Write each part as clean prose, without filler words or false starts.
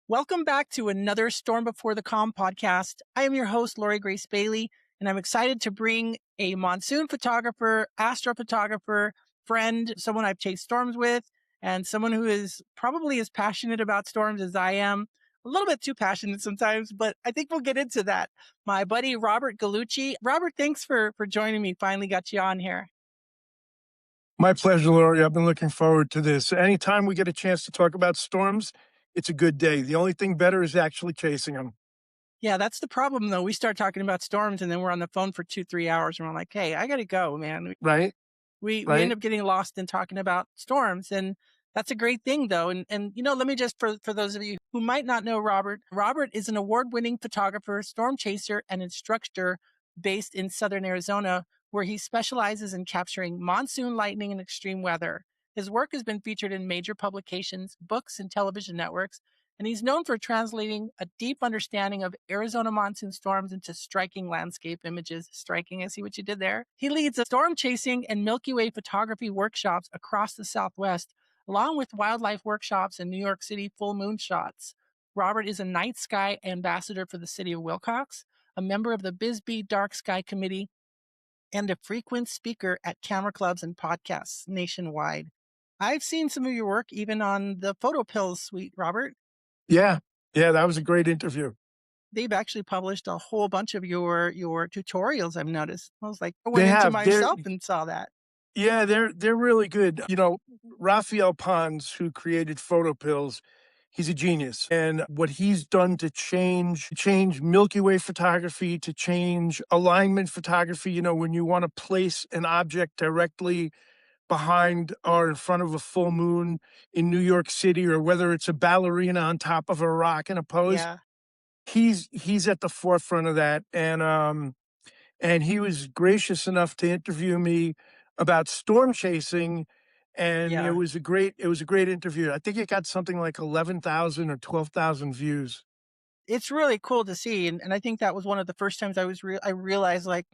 Welcome back to another Storm Before the Calm podcast. I am your host, Lori Grace Bailey, and I'm excited to bring a monsoon photographer, astrophotographer, friend, someone I've chased storms with, and someone who is probably as passionate about storms as I am. A little bit too passionate sometimes, but I think we'll get into that. My buddy, Robert Gallucci. Robert, thanks for joining me. Finally got you on here. My pleasure, Lori. I've been looking forward to this. Anytime we get a chance to talk about storms, it's a good day. The only thing better is actually chasing them. Yeah, that's the problem, though. We start talking about storms and then we're on the phone for 2, 3 hours and we're like, hey, I got to go, man. Right? We end Right? up getting lost in talking about storms, and that's a great thing though. And let me just for those of you who might not know Robert is an award-winning photographer, storm chaser, and instructor based in southern Arizona, where he specializes in capturing monsoon lightning and extreme weather. His work has been featured in major publications, books, and television networks, and he's known for translating a deep understanding of Arizona monsoon storms into striking landscape images. Striking, I see what you did there. He leads storm chasing and Milky Way photography workshops across the Southwest, along with wildlife workshops and New York City full moon shots. Robert is a night sky ambassador for the city of Wilcox, a member of the Bisbee Dark Sky Committee, and a frequent speaker at camera clubs and podcasts nationwide. I've seen some of your work even on the Photo Pills suite, Robert. Yeah. Yeah, that was a great interview. They've actually published a whole bunch of your tutorials, I've noticed. I was like, I went They into have. myself and saw that. They're really good. Raphael Pons, who created Photo Pills, he's a genius. And what he's done to change Milky Way photography, to change alignment photography, when you want to place an object directly behind or in front of a full moon in New York City, or whether it's a ballerina on top of a rock in a pose, Yeah, he's at the forefront of that. And he was gracious enough to interview me about storm chasing, and yeah. it was a great interview. I think it got something like 11,000 or 12,000 views. It's really cool to see, and I think that was one of the first times I realized, like,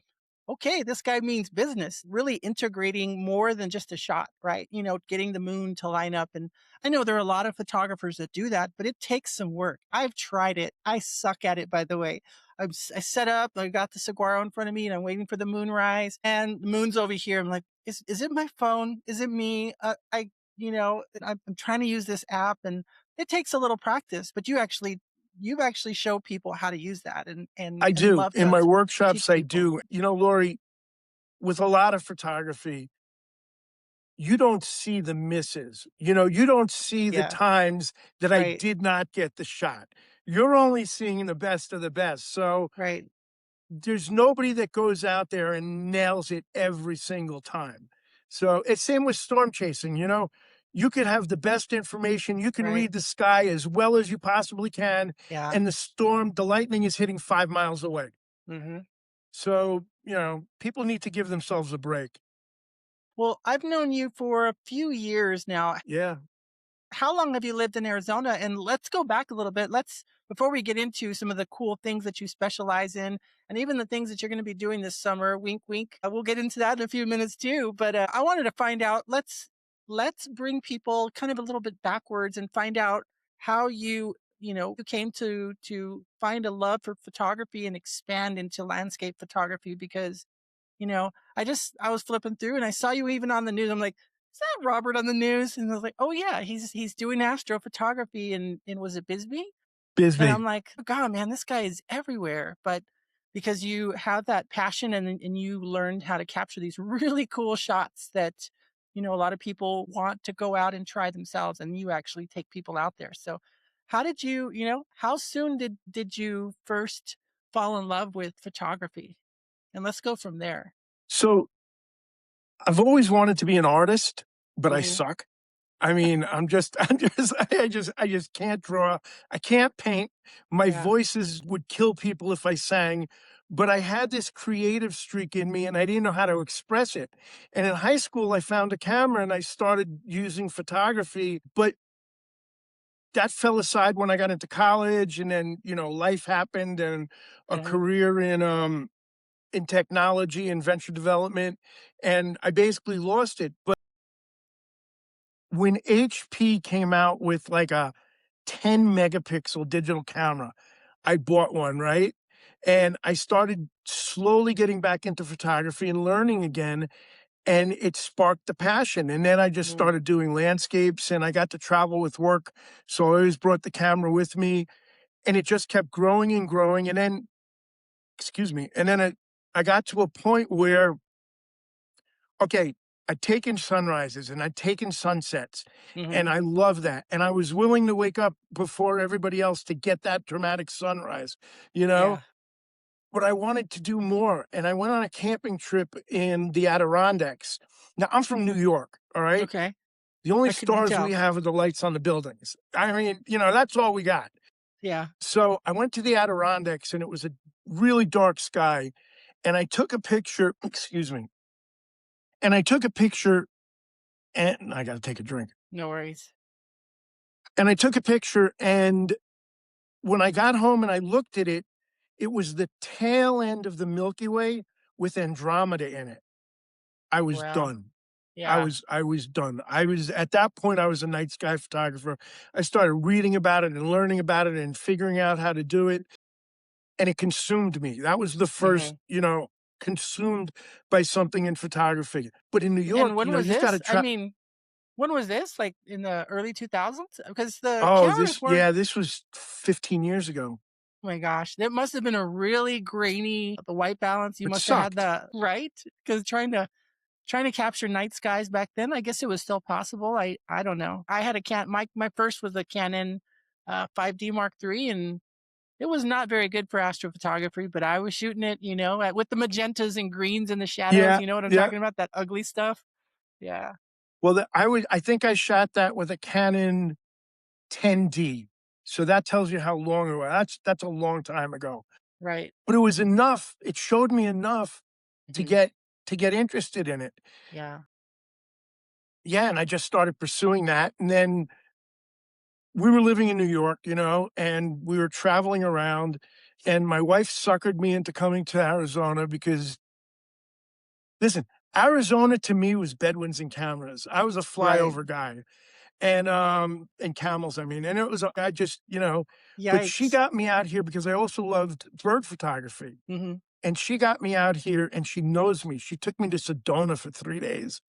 okay, this guy means business, really integrating more than just a shot, right? Getting the moon to line up. And I know there are a lot of photographers that do that, but it takes some work. I've tried it. I suck at it, by the way. I set up, I got the saguaro in front of me and I'm waiting for the moonrise and the moon's over here. I'm like, is it my phone? Is it me? I'm trying to use this app and it takes a little practice, but you've actually showed people how to use that I and do. love In to my teach workshops, I people. do. Lori, with a lot of photography, you don't see the misses. You don't see the Yeah, times that I right, did not get the shot. You're only seeing the best of the best. So right, there's nobody that goes out there and nails it every single time. So it's same with storm chasing. You could have the best information, you can right. read the sky as well as you possibly can, Yeah. and the lightning is hitting 5 miles away. Mhm. So, people need to give themselves a break. Well, I've known you for a few years now. Yeah. How long have you lived in Arizona? And let's go back a little bit. Before we get into some of the cool things that you specialize in and even the things that you're going to be doing this summer, wink, wink. We'll get into that in a few minutes too. But I wanted to find out, let's bring people kind of a little bit backwards and find out how you came to find a love for photography and expand into landscape photography because I was flipping through and I saw you even on the news. I'm like, is that Robert on the news? And I was like, oh yeah, he's doing astrophotography and was it Bisbee? And I'm Bisbee. like, oh God, man, this guy is everywhere. But because you have that passion and you learned how to capture these really cool shots that, a lot of people want to go out and try themselves and you actually take people out there. So how soon did you first fall in love with photography? And let's go from there. So I've always wanted to be an artist, but I Hmm. suck. I mean, I just can't draw. I can't paint. My Yeah. voices would kill people if I sang, but I had this creative streak in me and I didn't know how to express it. And in high school, I found a camera and I started using photography, but that fell aside when I got into college, and then, life happened, and a Uh-huh. career in technology and venture development, and I basically lost it. But when HP came out with like a 10 megapixel digital camera. I bought one, right? And I started slowly getting back into photography and learning again, and it sparked the passion. And then I just Mm, started doing landscapes and I got to travel with work. So I always brought the camera with me and it just kept growing and growing. And then, excuse me, and then I got to a point where, okay, I'd taken sunrises and I'd taken sunsets, and mhm. I love that. And I was willing to wake up before everybody else to get that dramatic sunrise, you know? Yeah. But I wanted to do more. And I went on a camping trip in the Adirondacks. Now, I'm from New York, all right? Okay. The only I couldn't stars we tell. have are the lights on the buildings. I mean, that's all we got. Yeah. So I went to the Adirondacks and it was a really dark sky. And I took a picture, excuse me, and I took a picture and I got to take a drink. No worries. And I took a picture, and when I got home and I looked at it, it was the tail end of the Milky Way with Andromeda in it. I was Wow. done. Yeah. I was done. I was at that point, I was a night sky photographer. I started reading about it and learning about it and figuring out how to do it, and it consumed me. That was the first, Mhm. consumed by something in photography. But in New York, And when you was just gotta this? I try. mean, when was this? Like in the early 2000s? Because the Oh, cameras weren't. this was 15 years ago. Oh my gosh, that must have been a really grainy the white balance, you It must have had sucked. the right? Because trying to capture night skies back then, I guess it was still possible, I don't know. I had a my first was a Canon, 5D Mark III, and it was not very good for astrophotography, but I was shooting it, with the magentas and greens and the shadows, Yeah, you know what I'm yeah. talking about? That ugly stuff? Yeah, Well, I think I shot that with a Canon 10D. So that tells you how long it was. That's a long time ago. right. But it was enough. It showed me enough to Mhm. get interested in it. Yeah, Yeah, and I just started pursuing that. And then we were living in New York, and we were traveling around. And my wife suckered me into coming to Arizona because, listen, Arizona to me was Bedouins and cameras. I was a right. flyover guy. And camels, I mean, and it was I just, but she Yikes. got me out here because I also loved bird photography, Mhm. and she got me out here, and she knows me. She took me to Sedona for 3 days,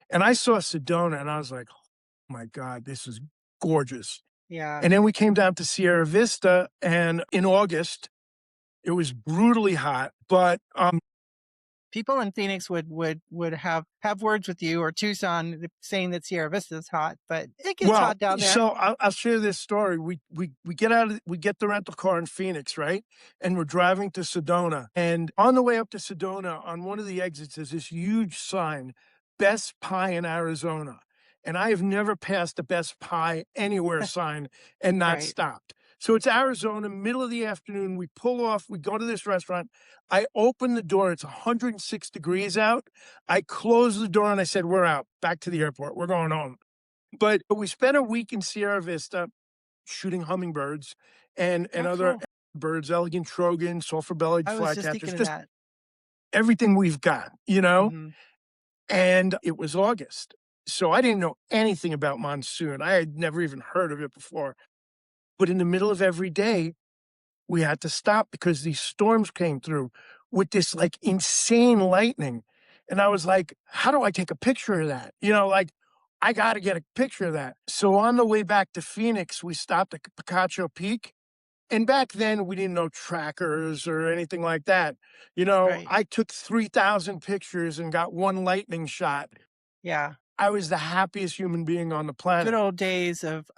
and I saw Sedona, and I was like, "Oh my god, this is gorgeous." Yeah. And then we came down to Sierra Vista, and in August, it was brutally hot, but, People in Phoenix would have words with you, or Tucson saying that Sierra Vista is hot, but it gets well, hot down there. so I'll share this story. We get the rental car in Phoenix, right? And we're driving to Sedona. And on the way up to Sedona, on one of the exits, is this huge sign, "Best Pie in Arizona." And I have never passed a Best Pie anywhere sign and not Right. stopped. So it's Arizona, middle of the afternoon. We pull off, we go to this restaurant. I open the door, it's 106 degrees out. I close the door and I said, "We're out, back to the airport. We're going home." But we spent a week in Sierra Vista shooting hummingbirds and Oh, other cool. birds, elegant trogons, sulfur-bellied I was just flycatchers, thinking of just that. everything we've got. Mhm. And it was August. So I didn't know anything about monsoon. I had never even heard of it before. But in the middle of every day, we had to stop because these storms came through with this like insane lightning. And I was like, how do I take a picture of that? Like, I got to get a picture of that. So on the way back to Phoenix, we stopped at Picacho Peak. And back then, we didn't know trackers or anything like that. Right. I took 3,000 pictures and got one lightning shot. Yeah. I was the happiest human being on the Good planet. old days of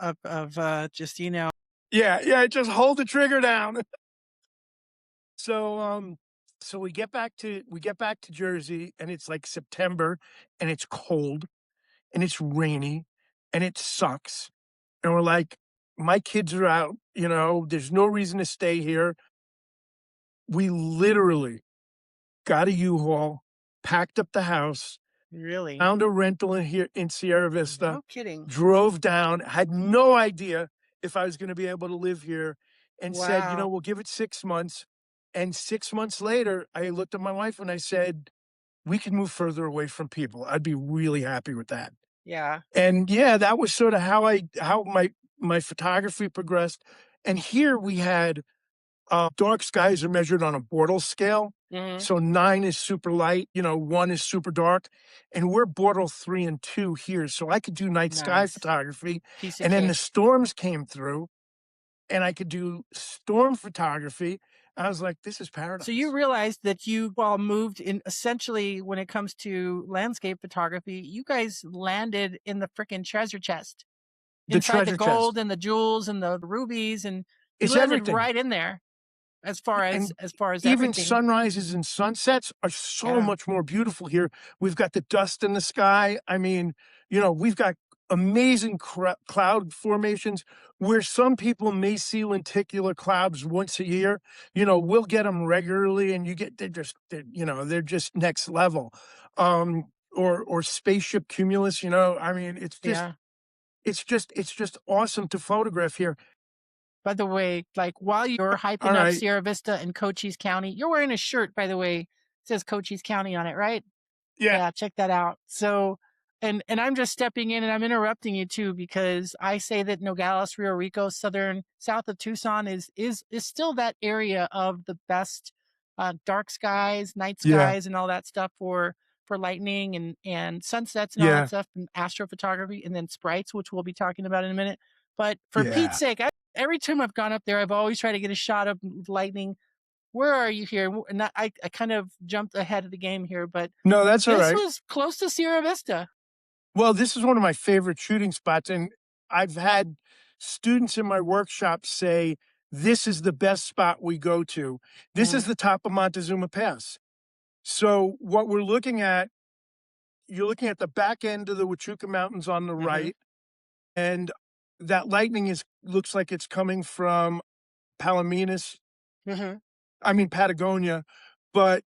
just, Yeah, yeah, just hold the trigger down. So, so we get back to Jersey, and it's like September, and it's cold, and it's rainy, and it sucks. And we're like, my kids are out, there's no reason to stay here. We literally got a U-Haul, packed up the house, really. found a rental in here in Sierra Vista, No kidding. drove down, had no idea if I was gonna be able to live here, and said, Wow. "We'll give it 6 months." And 6 months later, I looked at my wife and I said, "We can move further away from people. I'd be really happy with that." Yeah. And yeah, that was sort of how my photography progressed. And here we had dark skies are measured on a Bortle scale. Hmm. So 9 is super light, 1 is super dark. And we're Bortle 3 and 2 here. So I could do night sky Nice. photography. Piece of And then the cake. storms came through and I could do storm photography. I was like, this is So you paradise. realized that you all moved in essentially when it comes to landscape photography, you guys landed in the freaking treasure chest The inside the treasure chest. gold and the jewels and the rubies, and you It's landed everything. right in there And as far as even everything. sunrises and sunsets are so Yeah. much more beautiful here. We've got the dust in the sky. I mean, we've got amazing cloud formations where some people may see lenticular clouds once a year. We'll get them regularly, and they're just next level. Or spaceship cumulus. I mean, Yeah. it's just awesome to photograph here. By the way, like while you're All hyping up right, Sierra Vista and Cochise County, you're wearing a shirt, by the way, it says Cochise County on it, right? yeah, Yeah, check that out. So, and I'm just stepping in and I'm interrupting you too because I say that Nogales, Rio Rico, south of Tucson is still that area of the best dark skies, night yeah, skies, and all that stuff for lightning and sunsets and all that yeah, stuff and astrophotography and then sprites, which we'll be talking about in a minute. But for Pete's yeah. sake, every time I've gone up there, I've always tried to get a shot of lightning. Where are you here? And I kind of jumped ahead of the game here, but No, that's all this right. was close to Sierra Vista. Well, this is one of my favorite shooting spots, and I've had students in my workshop say, "This is the best spot we go to. This is Mhm, the top of Montezuma Pass." So, what we're looking at, you're looking at the back end of the Huachuca Mountains on the mhm, right, and that lightning is looks like it's coming from Palominas, mhm, I mean, Patagonia, but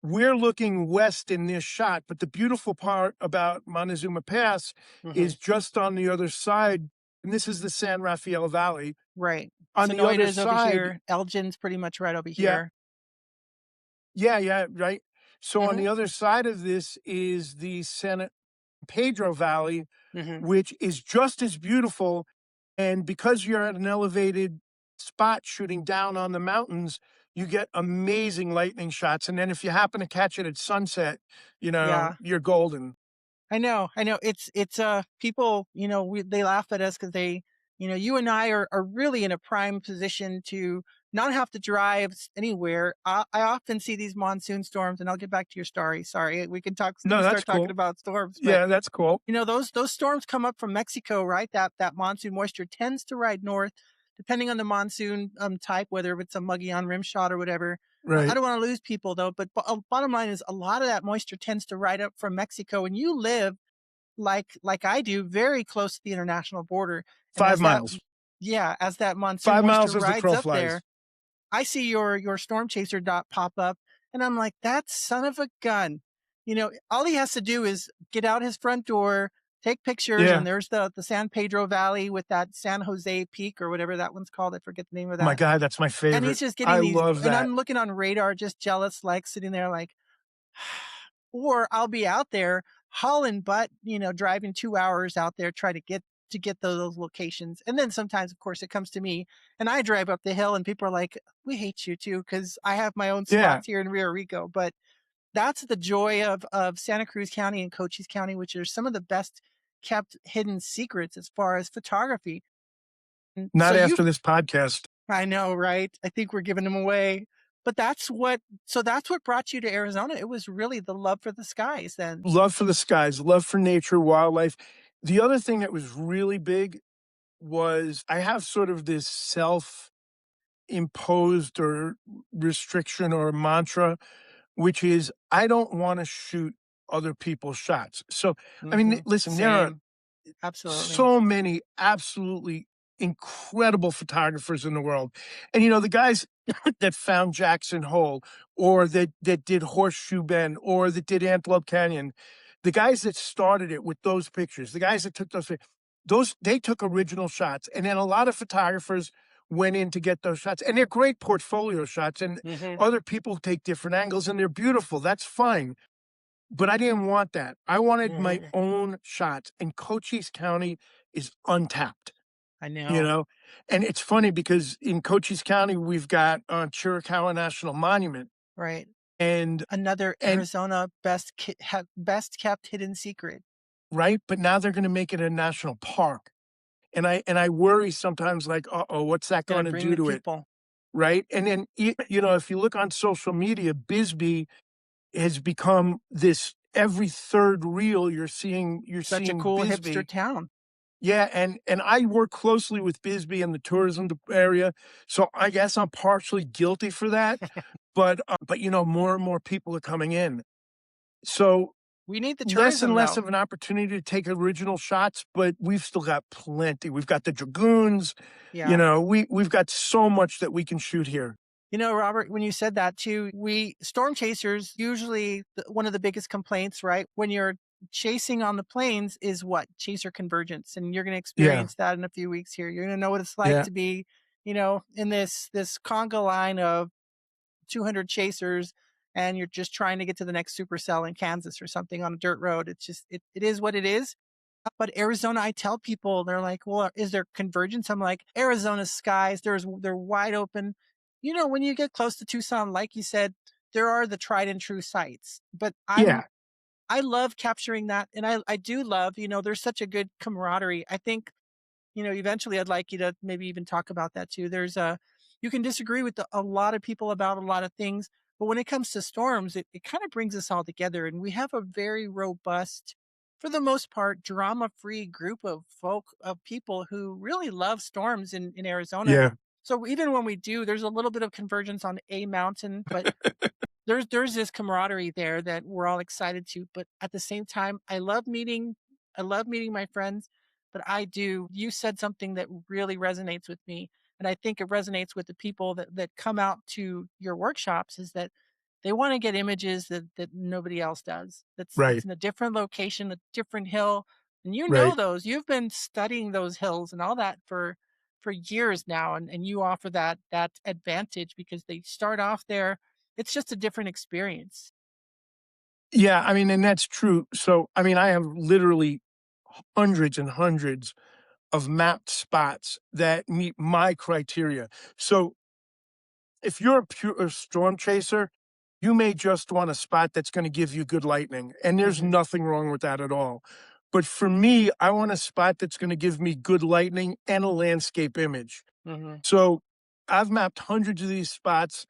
we're looking west in this shot, but the beautiful part about Montezuma Pass mhm. is just on the other side, and this is the San Rafael Valley. Right. On the other Sonoida's over side, here. Elgin's pretty much right over yeah, here. yeah, yeah, right. So on Mhm, the other side of this is the San Pedro Valley, mhm. which is just as beautiful. And because you're at an elevated spot shooting down on the mountains, you get amazing lightning shots. And then if you happen to catch it at sunset, Yeah. you're golden. I know, I know. People, they laugh at us because you and I are really in a prime position to not have to drive anywhere. I often see these monsoon storms, and I'll get back to your story. Sorry, we No, can that's start talking cool. about storms, but Yeah, that's cool. those storms come up from Mexico, right? That monsoon moisture tends to ride north, depending on the monsoon type, whether it's a muggy on rim shot or whatever. I Right. don't want to lose people though, but bottom line is a lot of that moisture tends to ride up from Mexico, and you live like I do, very close to the international border. And 5 miles. as that monsoon 5 miles moisture as the rides crow up there, flies. I see your storm chaser dot pop up, and I'm like, that son of a gun. All he has to do is get out his front door, take pictures, Yeah. and there's the San Pedro Valley with that San Jose Peak or whatever that one's called. I forget the name of My that. God, that's my And he's favorite. just getting I these, love and that. I'm looking on radar, just jealous, like sitting there, like, or I'll be out there hauling butt, driving 2 hours out there, try to get those locations. And then sometimes, of course, it comes to me and I drive up the hill and people are like, we hate you too, because I have my own Yeah. spots here in Rio Rico. But that's the joy of Santa Cruz County and Cochise County, which are some of the best kept hidden secrets as far as photography. And so Not you after this podcast. I know, right? I think we're giving them away. But that's what brought you to Arizona. It was really the love for the skies then. Love for the skies, love for nature, wildlife. The other thing that was really big was I have sort of this self imposed or restriction or mantra, which is I don't want to shoot other people's shots. So, I mean, Mhm. listen, there are Same. Absolutely. so many absolutely incredible photographers in the world. And the guys that found Jackson Hole or that did Horseshoe Bend or that did Antelope Canyon, the guys that started it with those pictures, the guys that took those they took original shots. And then a lot of photographers went in to get those shots. And they're great portfolio shots. And Mhm. other people take different angles and they're beautiful. That's fine. But I didn't want that. I wanted my Mhm. own shots, and Cochise County is untapped. I you know. know? And it's funny because in Cochise County, we've got, Chiricahua National Monument, Right. and Another and Arizona best kept hidden secret. right? But now they're gonna make it a national park, and I worry sometimes like, "Uh-oh, what's that Gonna gonna bring do the to it?" people. Right? And then, if you look on social media, Bisbee has become this every 3rd reel you're Such a seeing cool hipster Bisbee. town. Yeah, and I work closely with Bisbee and the tourism d area, so I guess I'm partially guilty for that, but, more and more people are coming in. So, We need the less and tourism less though. of an opportunity to take original shots, but we've still got plenty. We've got the Dragoons, Yeah. we've got so much that we can shoot here. You know, Robert, when you said that too, we storm chasers usually one of the biggest complaints, right? When you're chasing on the plains is what? Chaser convergence. And you're going to Yeah, experience that in a few weeks here. You're going to know what it's like yeah, to be, in this conga line of 200 chasers and you're just trying to get to the next supercell in Kansas or something on a dirt road. It's just, it is what it is. But Arizona, I tell people, they're like, well, is there convergence? I'm like, Arizona's skies, they're wide open. When you get close to Tucson, like you said, there are the tried and true sites. But yeah, I love capturing that. And I do love, there's such a good camaraderie. I think eventually I'd like you to maybe even talk about that too. You can disagree with a lot of people about a lot of things, but when it comes to storms, it kind of brings us all together. And we have a very robust, for the most part, drama free group of people who really love storms in Arizona. yeah, So even when we do, there's a little bit of convergence on a mountain, but there's this camaraderie there that we're all excited to, but at the same time, I love meeting my friends, but you said something that really resonates with me, and I think it resonates with the people that come out to your workshops is that they want to get images that nobody else does. That's right, in a different location, a different hill. And right. those. You've been studying those hills and all that for years now, and you offer that advantage because they start off there. It's just a different experience. Yeah, I mean, and that's true. So, I mean, I have literally hundreds and hundreds of mapped spots that meet my criteria. So, if you're a pure storm chaser, you may just want a spot that's gonna give you good lightning, and there's Mhm, nothing wrong with that at all. But for me, I want a spot that's gonna give me good lightning and a landscape image. mhm. So, I've mapped hundreds of these spots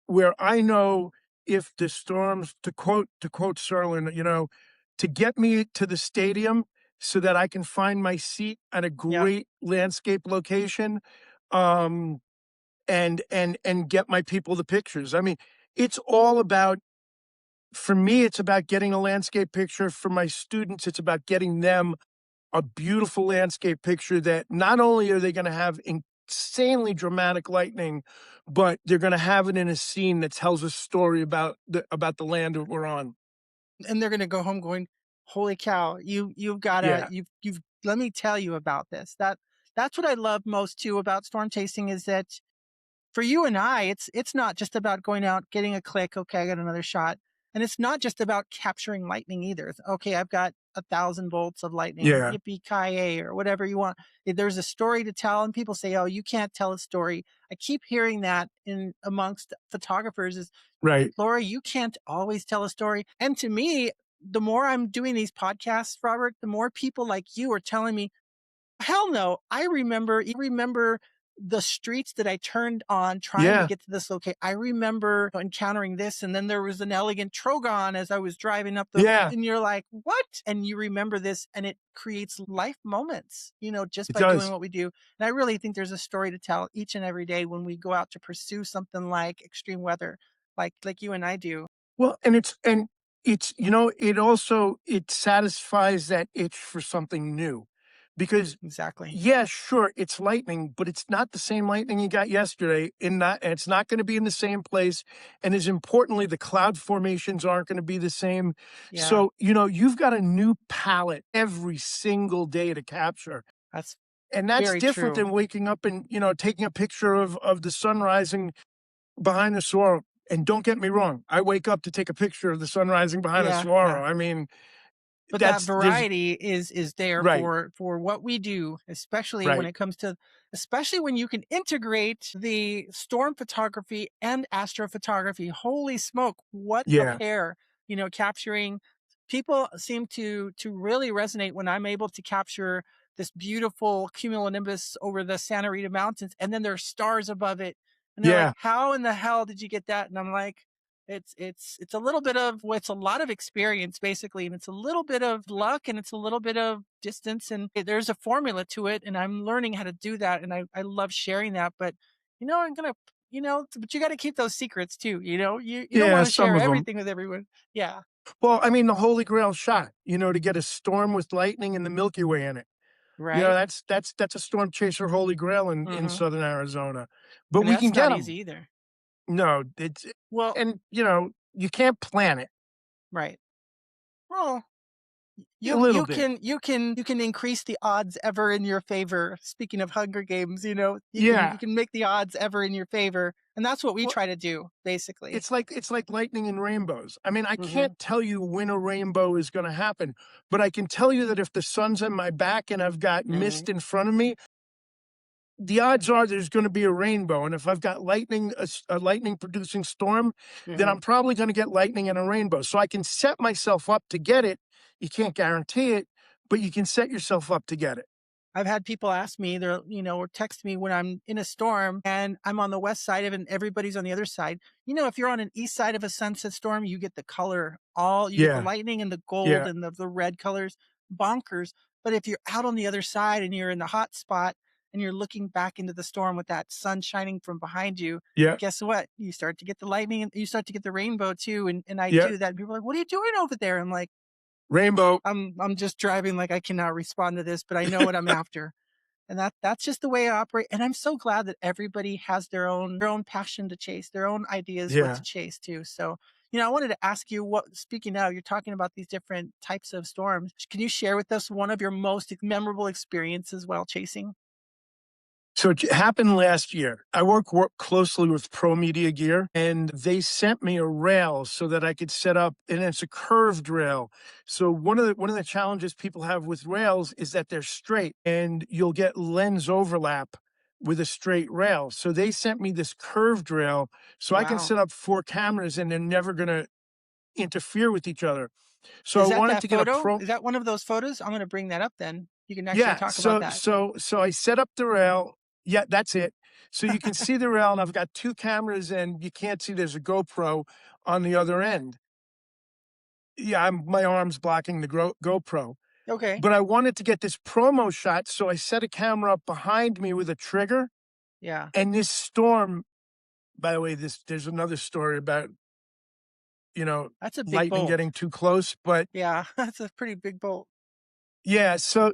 where I know if the storms, to quote Serlin, to get me to the stadium so that I can find my seat at a Yeah, great landscape location, um, and get my people the pictures. I mean, it's all about for me, it's about getting a landscape picture. For my students, it's about getting them a beautiful landscape picture that not only are they gonna have insanely dramatic lightning, but they're gonna have it in a scene that tells a story about the land that we're on. and they're gonna go home going, "Holy cow, you've gotta Yeah, you've let me tell you about this." That's what I love most too about storm chasing is that for you and I, it's not just about going out, getting a click, okay, I got another shot. And it's not just about capturing lightning either. It's, okay, I've got 1,000 volts of lightning, yeah, yippee ki or whatever you want. There's a story to tell, and people say, "Oh, you can't tell a story." I keep hearing that in amongst photographers is, right. Laura, you can't always tell a story. And to me, the more I'm doing these podcasts, Robert, the more people like you are telling me, hell no. I remember the streets that I turned on trying to Yeah, get to this location. I remember encountering this, and then there was an elegant Trogon as I was driving up yeah, and you're like, what? And you remember this, and it creates life moments, just it by doing does. what we do. And I really think there's a story to tell each and every day when we go out to pursue something like extreme weather, like you and I do. Well, it also it satisfies that itch for something new. Because Exactly. yeah, sure, it's lightning, but it's not the same lightning you got yesterday, and it's not gonna be in the same place, and as importantly, the cloud formations aren't gonna be the same. Yeah. So, you've got a new palette every single day to capture, That's and that's very different true. than waking up and, taking a picture of the sun rising behind the saguaro. And don't get me wrong, I wake up to take a picture of the sun rising behind a Yeah. saguaro. Yeah. I mean, But that there's variety is there right, for what we do, especially when right. it comes to, especially when you can integrate the storm photography and astrophotography. Holy smoke, what a Yeah, pair. Capturing, people seem to really resonate when I'm able to capture this beautiful cumulonimbus over the Santa Rita Mountains, and then there's stars above it. And they're like, yeah, "How in the hell did you get that?" And I'm like, it's a little bit of, well, it's a lot of experience basically, and it's a little bit of luck, and it's a little bit of distance, and there's a formula to it, and I'm learning how to do that, and I love sharing that. But I'm gonna, but you got to keep those secrets too. You don't yeah, want to some share of them. everything with everyone. Yeah. Well, I mean, the Holy Grail shot, to get a storm with lightning and the Milky Way in it. Right. That's a storm chaser Holy Grail in Hmm. Southern Arizona, but And we can that's get not them. easy either. No, it's Well, and, you can't plan it. right. Well, A you little you bit. can you can increase the odds ever in your favor. Speaking of Hunger Games, you Yeah. can make the odds ever in your favor, and that's what we Well, try to do basically. it's like lightning and rainbows. I mean, I Mhm. can't tell you when a rainbow is gonna happen, but I can tell you that if the sun's in my back and I've got Mhm. mist in front of me, the odds are there's gonna be a rainbow, and if I've got a lightning producing storm, then I'm Mhm. probably gonna get lightning and a rainbow, so I can set myself up to get it. You can't guarantee it, but you can set yourself up to get it. I've had people ask me, or text me when I'm in a storm and I'm on the west side of it and everybody's on the other side. If you're on an east side of a sunset storm, you get the color, you get the Yeah, lightning and the gold yeah, and the red colors, bonkers. But if you're out on the other side and you're in the hot spot and you're looking back into the storm with that sun shining from behind you, yeah, guess what? You start to get the lightning and you start to get the rainbow too. And I yeah, do that. And people are like, "What are you doing over there?" I'm like, rainbow. I'm just driving, like I cannot respond to this, but I know what I'm after. And that's just the way I operate, and I'm so glad that everybody has their own passion to chase, their own ideas what to Yeah. chase too. So, I wanted to ask you, what, speaking now, you're talking about these different types of storms. Can you share with us one of your most memorable experiences while chasing? So it happened last year. I work closely with Pro Media Gear, and they sent me a rail so that I could set up, and it's a curved rail. So one of the challenges people have with rails is that they're straight, and you'll get lens overlap with a straight rail. So they sent me this curved rail so I can Wow. set up four cameras, and they're never going to interfere with each other. So Is I that wanted that to get a photo? pro. Is that one of those photos? I'm going to bring that up then. You can actually Yeah, talk about so that. so so I set up the rail. Yeah, that's it. So you can see the rail, and I've got 2 cameras, and you can't see there's a GoPro on the other end. Yeah, my arm's blocking the GoPro. Okay. But I wanted to get this promo shot, so I set a camera up behind me with a trigger, Yeah. and this storm, by the way, there's another story about, That's a big lightning bolt. getting too close, but Yeah. That's a pretty big bolt. yeah, so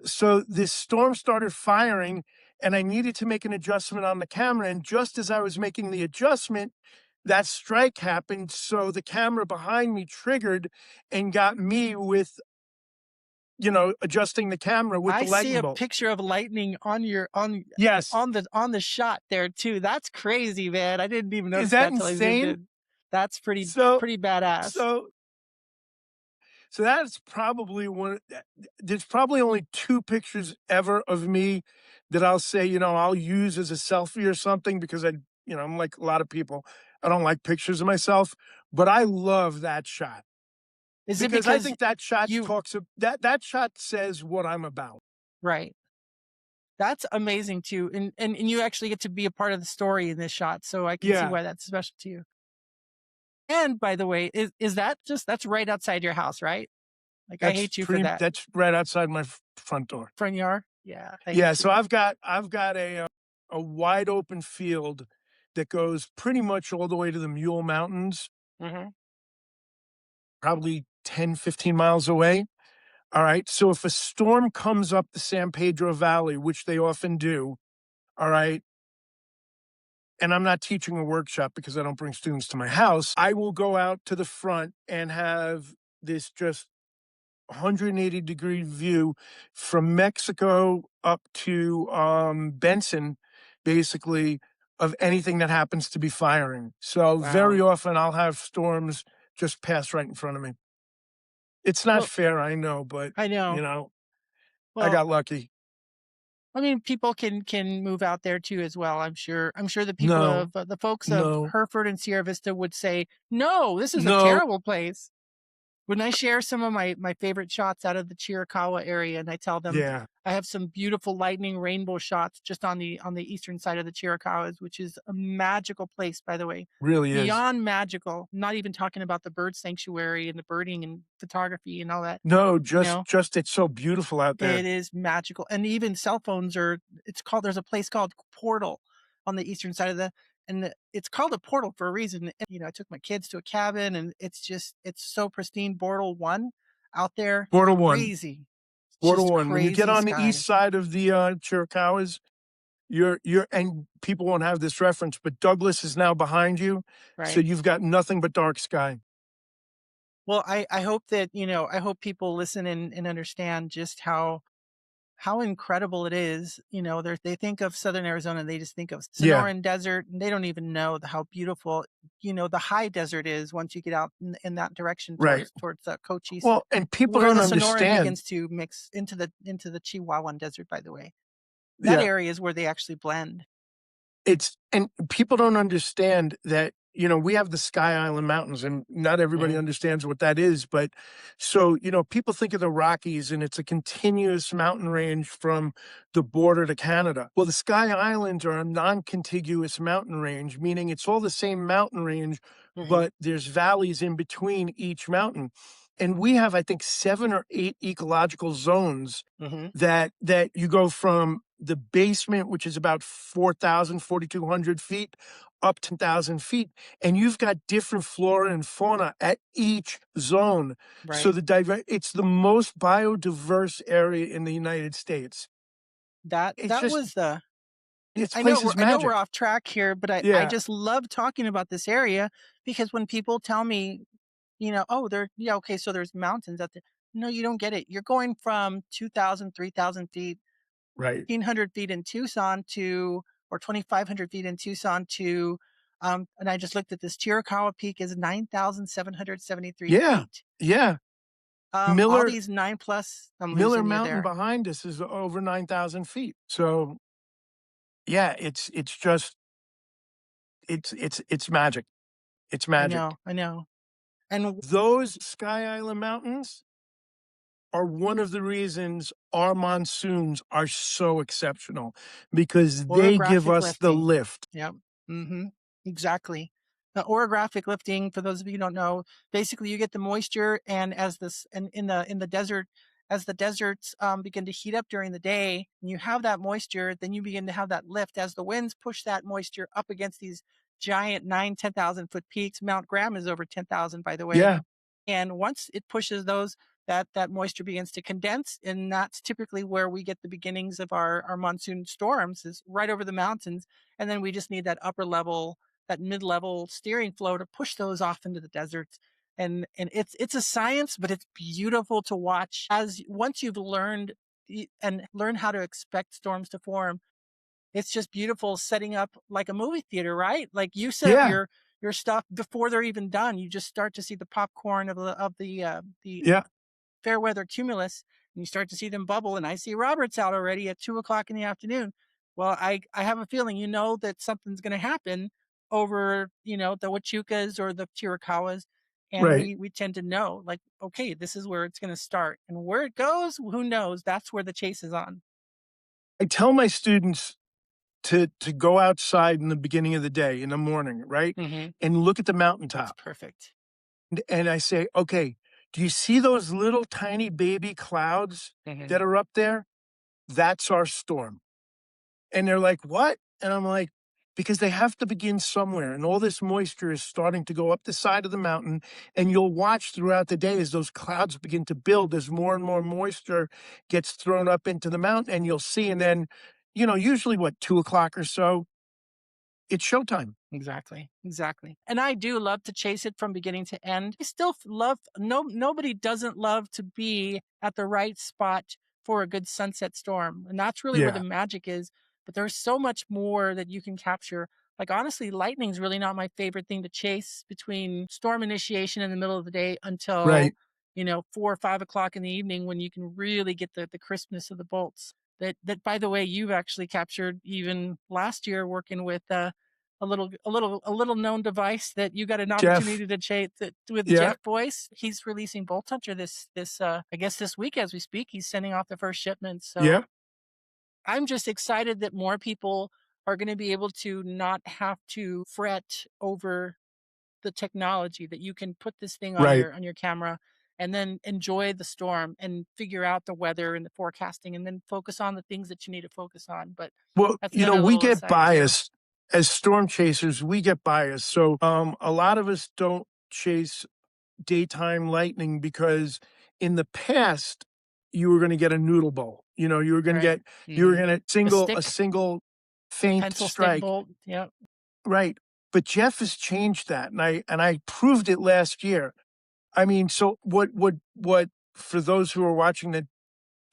this storm started firing, and I needed to make an adjustment on the camera, and just as I was making the adjustment, that strike happened, so the camera behind me triggered and got me with, adjusting the camera with I the see lightning a bolt. picture of lightning on your Yes. on the shot there too. That's crazy, man. I didn't even Is notice that that till I zoomed insane? in. That's pretty So pretty badass. so so that's probably there's probably only 2 pictures ever of me that I'll say, I'll use as a selfie or something because I'm like a lot of people. I don't like pictures of myself, but I love that shot Is it because I because think that shot you talks that shot says what I'm about. right. That's amazing too. And you actually get to be a part of the story in this shot, so I can see Yeah, why that's special to you. And by the way, is that just, that's right outside your house, right? Like I hate you for that. that's right outside my front door. Front yard? Yeah, I Yeah, hate so you. I've got a wide open field that goes pretty much all the way to the Mule Mountains, Mhm. probably 10, 15 miles away. All right. So if a storm comes up the San Pedro Valley, which they often do, all right, and I'm not teaching a workshop because I don't bring students to my house, I will go out to the front and have this just 180-degree view from Mexico up to Benson, basically, of anything that happens to be firing. So very Wow. often I'll have storms just pass right in front of me. It's not Well, fair, I know, but, I you know. know, I Well, got lucky. I mean, people can move out there too as well. I'm sure the people No, of the folks of no, Hereford and Sierra Vista would say, "No, this is a no. terrible place." When I share some of my favorite shots out of the Chiricahua area, and I tell them Yeah, I have some beautiful lightning rainbow shots just on the eastern side of the Chiricahuas, which is a magical place, by the way, really is. beyond magical. Not even talking about the bird sanctuary and the birding and photography and all that. No, You know, just it's so beautiful out it there. is magical, and even cell phones are. It's called. There's a place called Portal on the eastern side of it's called a portal for a reason. I took my kids to a cabin, and it's so pristine. Portal One out there, Portal 1, crazy, Portal just 1. When you get crazy on the east skies, side of the, Chiricahuas, you're and people won't have this reference, but Douglas is now behind you, so right? you've got nothing but dark sky. Well, I hope that I hope people listen and understand just how incredible it is. They think of Southern Arizona, they just think of Yeah, Sonoran Desert, and they don't even know how beautiful, the high desert is once you get out in that direction right. towards Cochise, Well, and people where don't the Sonoran understand. begins to mix into the Chihuahuan Desert. By the way, that Yeah. area is where they actually blend. It's and people don't understand that, we have the Sky Island Mountains, and not everybody Hmm. understands what that is, but so, people think of the Rockies, and it's a continuous mountain range from the border to Canada. Well, the Sky Islands are a non-contiguous mountain range, meaning it's all the same mountain range, Hmm. but there's valleys in between each mountain. And we have, I think, 7 or 8 ecological zones Hmm. that you go from the basement, which is about 4,200 feet, up 10,000 feet, and you've got different flora and fauna at each zone. So Right. it's the most biodiverse area in the United States. That It's that just was the And this place is I know we're magic. off track here, but I Yeah, just love talking about this area because when people tell me, oh, yeah, okay, so there's mountains out there. No, you don't get it. You're going from 2,000, 3,000 feet, right. 1,500 feet in Tucson or 2,500 feet in Tucson and I just looked at this Chiricahua Peak is 9,773 Yeah, feet. yeah. All Miller these nine plus, I'm Miller losing you Mountain there. behind us is over 9,000 feet. So, yeah, it's just it's magic. It's I magic. know, I know. And Those Sky Island Mountains are one of the reasons our monsoons are so exceptional because they give orographic us the lifting. lift. Yep. Mhm. Exactly. The orographic lifting, for those of you who don't know, basically you get the moisture and as this and in the desert, as the deserts begin to heat up during the day, and you have that moisture, then you begin to have that lift as the winds push that moisture up against these giant 10,000 foot peaks. Mount Graham is over 10,000, by the way. Yeah, And once it pushes those, that moisture begins to condense, and that's typically where we get the beginnings of our monsoon storms is right over the mountains. And then we just need that upper level, that mid-level steering flow to push those off into the deserts. And it's a science, but it's beautiful to watch as once you've learned and learn how to expect storms to form. It's just beautiful setting up like a movie theater, right? Like you set up yeah, your stuff before they're even done. You just start to see the popcorn of the yeah. fair weather cumulus, and you start to see them bubble. And I see Roberts out already at 2 o'clock in the afternoon. Well, I have a feeling that something's going to happen over the Huachucas or the Chiricahuas, and Right. we tend to know like okay, this is where it's going to start, and where it goes, who knows? That's where the chase is on. I tell my students to go outside in the beginning of the day, in the morning, right? Hmm. And look at the That's mountaintop. perfect. And I say, okay, do you see those little tiny baby clouds Hmm. that are up there? That's our storm. And they're like, "What?" And I'm like, "Because they have to begin somewhere, and all this moisture is starting to go up the side of the mountain, and you'll watch throughout the day as those clouds begin to build, as more and more moisture gets thrown up into the mountain, and you'll see, and then, usually what, 2 o'clock or so, it's showtime." Exactly, exactly. And I do love to chase it from beginning to end. I still love nobody doesn't love to be at the right spot for a good sunset storm. And that's really where the Yeah, magic is. But there's so much more that you can capture. Like honestly, lightning's really not my favorite thing to chase between storm initiation in the middle of the day until, right. 4 or 5 o'clock in the evening when you can really get the crispness of the bolts. That by the way, you've actually captured even last year working with a little known device that you got an Jeff, opportunity to chase with yeah, Jeff Boyce. He's releasing Bolt Hunter this I guess this week as we speak. He's sending off the first shipment. So yeah, I'm just excited that more people are going to be able to not have to fret over the technology, that you can put this thing on right. your camera and then enjoy the storm and figure out the weather and the forecasting and then focus on the things that you need to focus on. But Well, that's another we little get aside for you. biased as storm chasers. We get biased. So, a lot of us don't chase daytime lightning because in the past you were going to get a noodle bowl. You were going to Right. get you were Hmm. going to A a stick, single a faint pencil stick strike, bolt. Yeah. right? But Jeff has changed that, and I proved it last year. I mean, so what for those who are watching that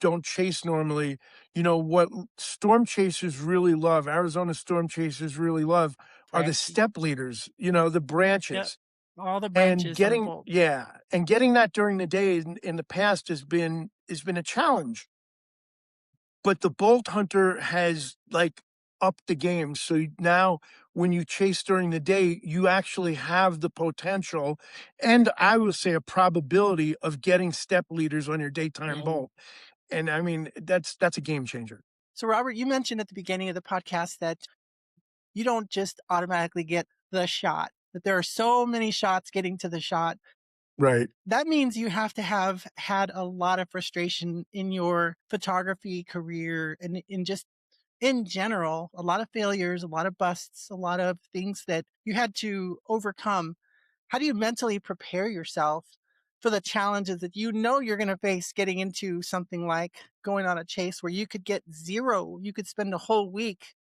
don't chase normally, what storm chasers really love, Arizona storm chasers really love, are the Branch. step leaders, the Yep. branches. All the And branches on the getting bolt. yeah, and getting that during the day in the past has been a challenge. But the bolt hunter has, like, upped the game. So now when you chase during the day, you actually have the potential, and I will say a probability of getting step leaders on your daytime Mhm. bolt. And I mean, that's a game changer. So, Robert, you mentioned at the beginning of the podcast that you don't just automatically get the shot, that there are so many shots getting to the shot. Right. That means you have to have had a lot of frustration in your photography career and in just in general, a lot of failures, a lot of busts, a lot of things that you had to overcome. How do you mentally prepare yourself for the challenges that you know you're going to face getting into something like going on a chase where you could get zero? You could spend a whole week.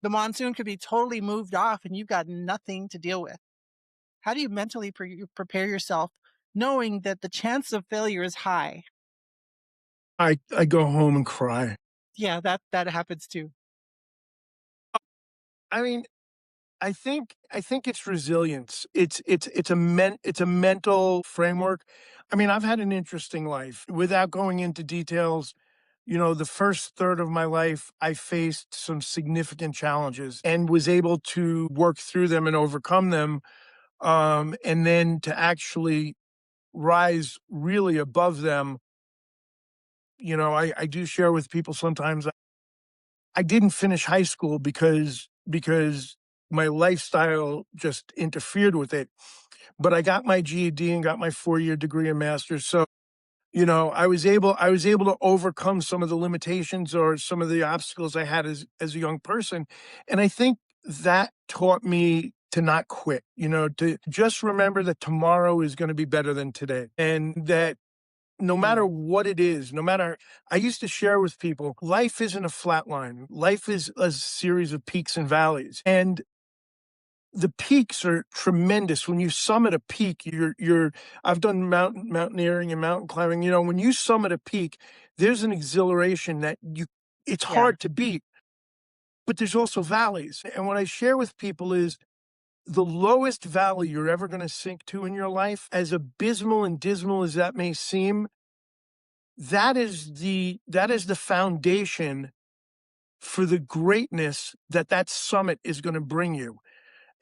The monsoon could be totally moved off and you've got nothing to deal with. How do you mentally prepare yourself knowing that the chance of failure is high? I go home and cry. Yeah, that happens too. I mean, I think it's resilience. It's a mental framework. I mean, I've had an interesting life. Without going into details, the first third of my life, I faced some significant challenges and was able to work through them and overcome them. And then to actually rise really above them, I do share with people sometimes I didn't finish high school because my lifestyle just interfered with it. But I got my GED and got my 4-year degree and master's. So, I was able to overcome some of the limitations or some of the obstacles I had as a young person. And I think that taught me to not quit, to just remember that tomorrow is going to be better than today. And that no matter Mm, what it is, no matter I used to share with people, life isn't a flat line. Life is a series of peaks and valleys. And the peaks are tremendous. When you summit a peak, you're I've done mountaineering and mountain climbing. When you summit a peak, there's an exhilaration that it's yeah. hard to beat, but there's also valleys. And what I share with people is the lowest valley you're ever going to sink to in your life, as abysmal and dismal as that may seem, that is the foundation for the greatness that summit is gonna bring you.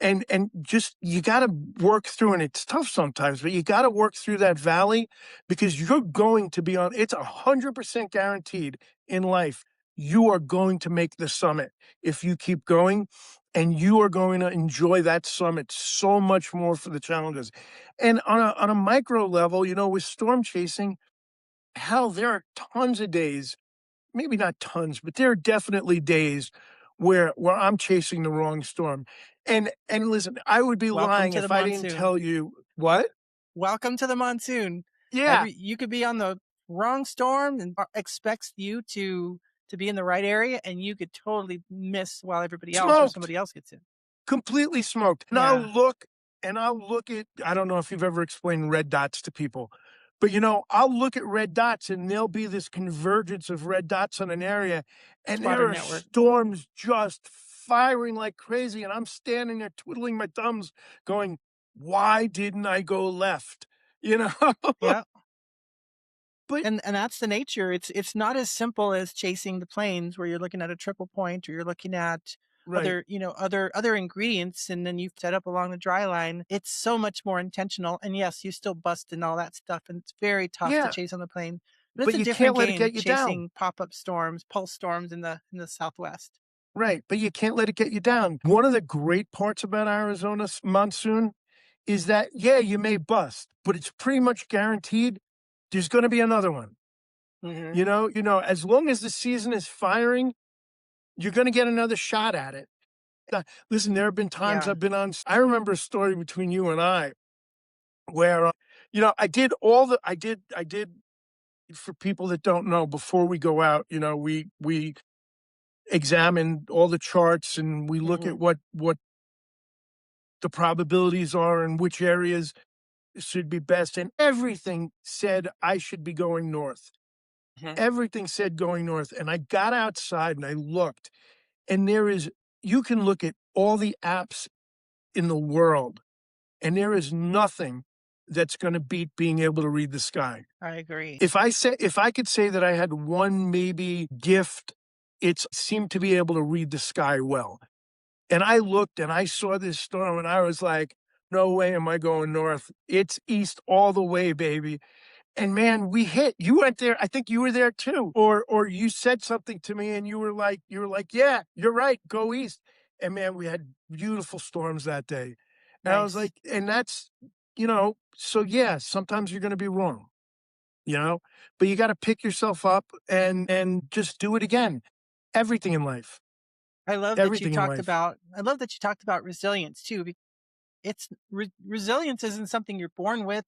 And just you gotta work through, and it's tough sometimes, but you gotta work through that valley because you're going to be on it's 100% guaranteed in life, you are going to make the summit if you keep going, and you are going to enjoy that summit so much more for the challenges. And on a micro level, with storm chasing, hell, there are tons of days, maybe not tons, but there are definitely days where I'm chasing the wrong storm. And listen, I would be Welcome lying to the if I didn't monsoon. tell you what? Welcome to the monsoon. Yeah, Every you could be on the wrong storm and expects you to be in the right area, and you could totally miss while everybody else or smoked. somebody else gets in. Completely smoked. And Yeah. I'll look at I don't know if you've ever explained red dots to people, but I'll look at red dots and there'll be this convergence of red dots on an area, and Spotter there are network. storms just firing like crazy. And I'm standing there twiddling my thumbs, going, why didn't I go left? You know? Yeah. But And that's the nature. It's not as simple as chasing the planes where you're looking at a triple point or you're looking at right. other ingredients and then you've set up along the dry line. It's so much more intentional. And yes, you still bust and all that stuff, and it's very tough to Yeah, chase on the plane. But it's but a you different can't let it game get you down. chasing pop-up storms, pulse storms in the Southwest. Right, but you can't let it get you down. One of the great parts about Arizona's monsoon is that, yeah, you may bust, but it's pretty much guaranteed there's gonna be another one. Hmm. As long as the season is firing, you're gonna get another shot at it. Listen, there have been times Yeah. I've been on I remember a story between you and I where, I did for people that don't know, before we go out, we examine all the charts and we look Hmm. at what the probabilities are and which areas should be best, and everything said I should be going north. Hmm. Everything said going north, and I got outside and I looked, and you can look at all the apps in the world, and there is nothing that's gonna beat being able to read the sky. I agree. If I could say that I had one maybe gift, it's seemed to be able to read the sky well. And I looked and I saw this storm and I was like, "No way am I going north. It's east all the way, baby." And man, we hit. You went there. I think you were there too. Or you said something to me and you were like, "Yeah, you're right. Go east." And man, we had beautiful storms that day. And I was Nice. like, and so yeah, sometimes you're gonna be wrong, you know? But you gotta pick yourself up and just do it again. Everything in life. Everything in life. I love that you talked about resilience too. Resilience isn't something you're born with.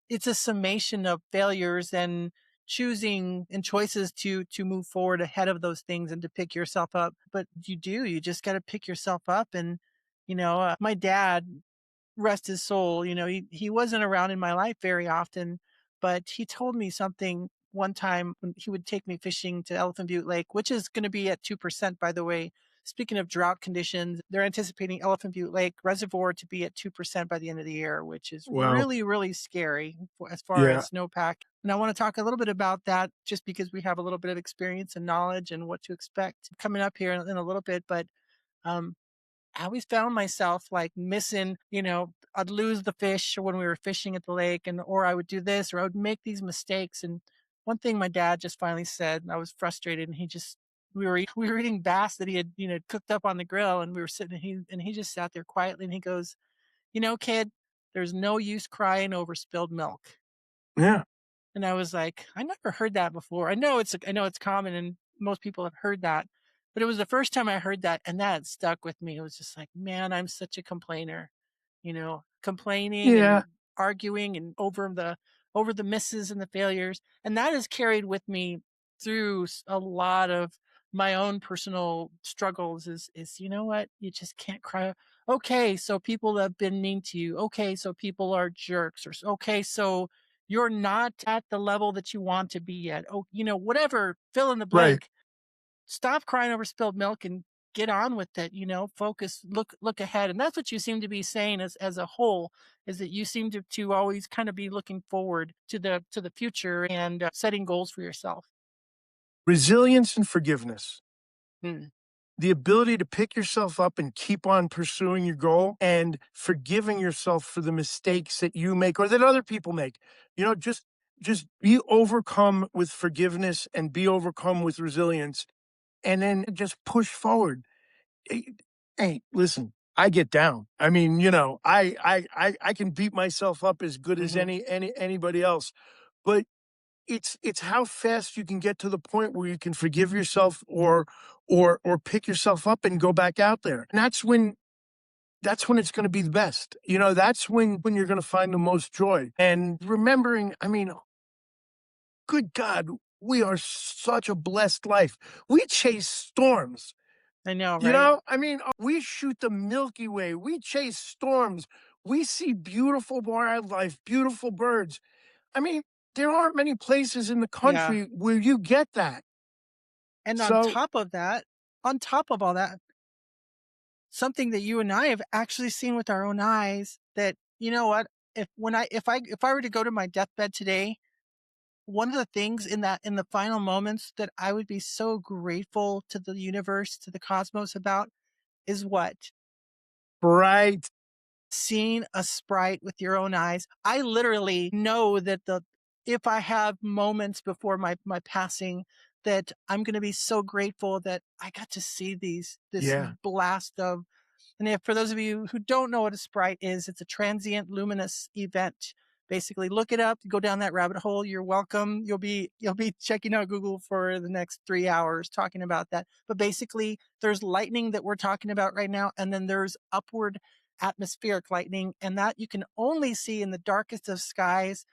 It's a summation of failures and choosing and choices to move forward ahead of those things and to pick yourself up. But you just got to pick yourself up. And my dad, rest his soul, he wasn't around in my life very often, but he told me something one time when he would take me fishing to Elephant Butte Lake, which is going to be at 2%, by the way. Speaking of drought conditions, they're anticipating Elephant Butte Lake reservoir to be at 2% by the end of the year, which is Wow. really, really scary as far Yeah. as snowpack. And I want to talk a little bit about that just because we have a little bit of experience and knowledge and what to expect coming up here in a little bit. But um, I always found myself like missing, I'd lose the fish when we were fishing at the lake or I would do this or I would make these mistakes. And one thing my dad just finally said, and I was frustrated and we were eating bass that he had, cooked up on the grill and we were sitting and he just sat there quietly and he goes, "Kid, there's no use crying over spilled milk." Yeah. And I was like, I never heard that before. I know it's common and most people have heard that, but it was the first time I heard that and that stuck with me. It was just like, man, I'm such a complainer, complaining Yeah. and arguing and over the misses and the failures. And that is carried with me through a lot of my own personal struggles is you know what? You just can't cry. Okay, so people have been mean to you. Okay, so people are jerks okay, so you're not at the level that you want to be at. Oh, whatever, fill in the Right. blank. Stop crying over spilled milk and get on with it, focus, look ahead. And that's what you seem to be saying as a whole is that you seem to always kind of be looking forward to the future and setting goals for yourself. Resilience and forgiveness. Hmm. The ability to pick yourself up and keep on pursuing your goal and forgiving yourself for the mistakes that you make or that other people make. Just be overcome with forgiveness and be overcome with resilience and then just push forward. Hey, hey, listen, I get down. I mean, I can beat myself up as good as Hmm. anybody else. But it's how fast you can get to the point where you can forgive yourself or pick yourself up and go back out there. And that's when it's gonna be the best. That's when you're gonna find the most joy. And remembering, I mean, good God, we are such a blessed life. We chase storms. I know, right? I mean, we shoot the Milky Way. We chase storms. We see beautiful wildlife, beautiful birds. I mean, there aren't many places in the Yeah. country where you get that. And So, on top of all that, something that you and I have actually seen with our own eyes that, you know what, if I were to go to my deathbed today, one of the things in that in the final moments that I would be so grateful to the universe, to the cosmos about is what? Right. Seeing a sprite with your own eyes. I literally know that the if I have moments before my passing, that I'm going to be so grateful that I got to see this Yeah. blast of. And if for those of you who don't know what a sprite is, it's a transient luminous event. Basically, look it up, go down that rabbit hole. You're welcome. You'll be checking out Google for the next 3 hours talking about that. But basically, there's lightning that we're talking about right now, and then there's upward atmospheric lightning, and that you can only see in the darkest of skies.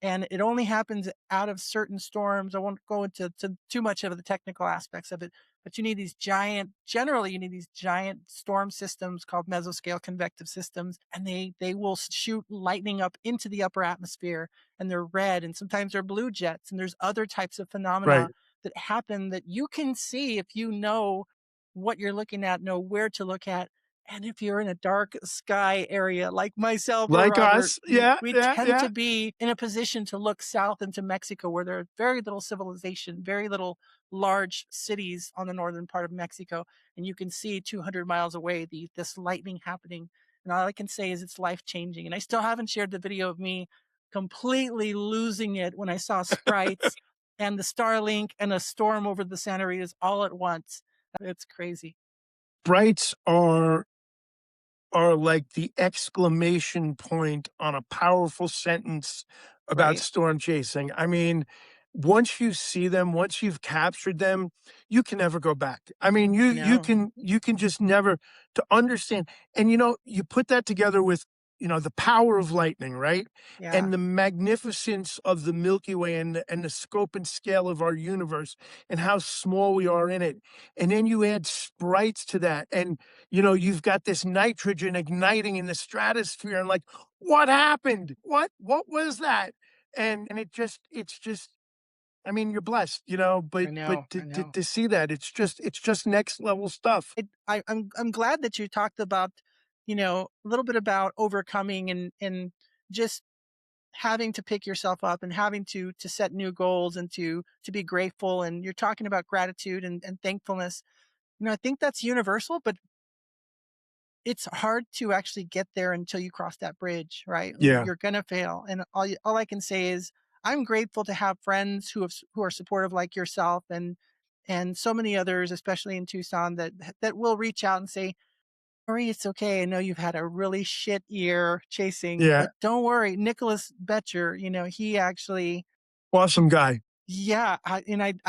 And it only happens out of certain storms. I won't go into too much of the technical aspects of it, but you need these giant, generally, you need these giant storm systems called mesoscale convective systems, and they will shoot lightning up into the upper atmosphere, and they're red, and sometimes they're blue jets, and there's other types of Right. phenomena that happen that you can see if you know what you're looking at, know where to look at. And if you're in a dark sky area like myself or Like Robert, us. we, Yeah. we Yeah. tend Yeah. to be in a position to look south into Mexico, where there's very little civilization, very little large cities on the northern part of Mexico, and you can see 200 miles away this lightning happening. And all I can say is it's life changing. And I still haven't shared the video of me completely losing it when I saw sprites and the Starlink and a storm over the Santa Ritas all at once. It's crazy. Brights are like the exclamation point on a powerful sentence about Right? storm chasing. I mean, once you see them, once you've captured them, you can never go back. I mean, I know. you can just never to understand. And you put that together with the power of lightning, right? Yeah. And the magnificence of the Milky Way and the scope and scale of our universe and how small we are in it. And then you add sprites to that. And you've got this nitrogen igniting in the stratosphere and like, what happened? What was that? And it's just I mean, you're blessed, but I know. to I know. to see that, it's just next level stuff. I'm glad that you talked about, a little bit about overcoming and just having to pick yourself up and having to set new goals and to be grateful. And you're talking about gratitude and thankfulness. I think that's universal, but it's hard to actually get there until you cross that bridge, right? Yeah. You're gonna fail, and all I can say is I'm grateful to have friends who are supportive like yourself and so many others, especially in Tucson, that will reach out and say, "Marie, it's okay. I know you've had a really shit year chasing, Yeah. but don't worry." Nicholas Betcher, he actually Awesome guy. yeah,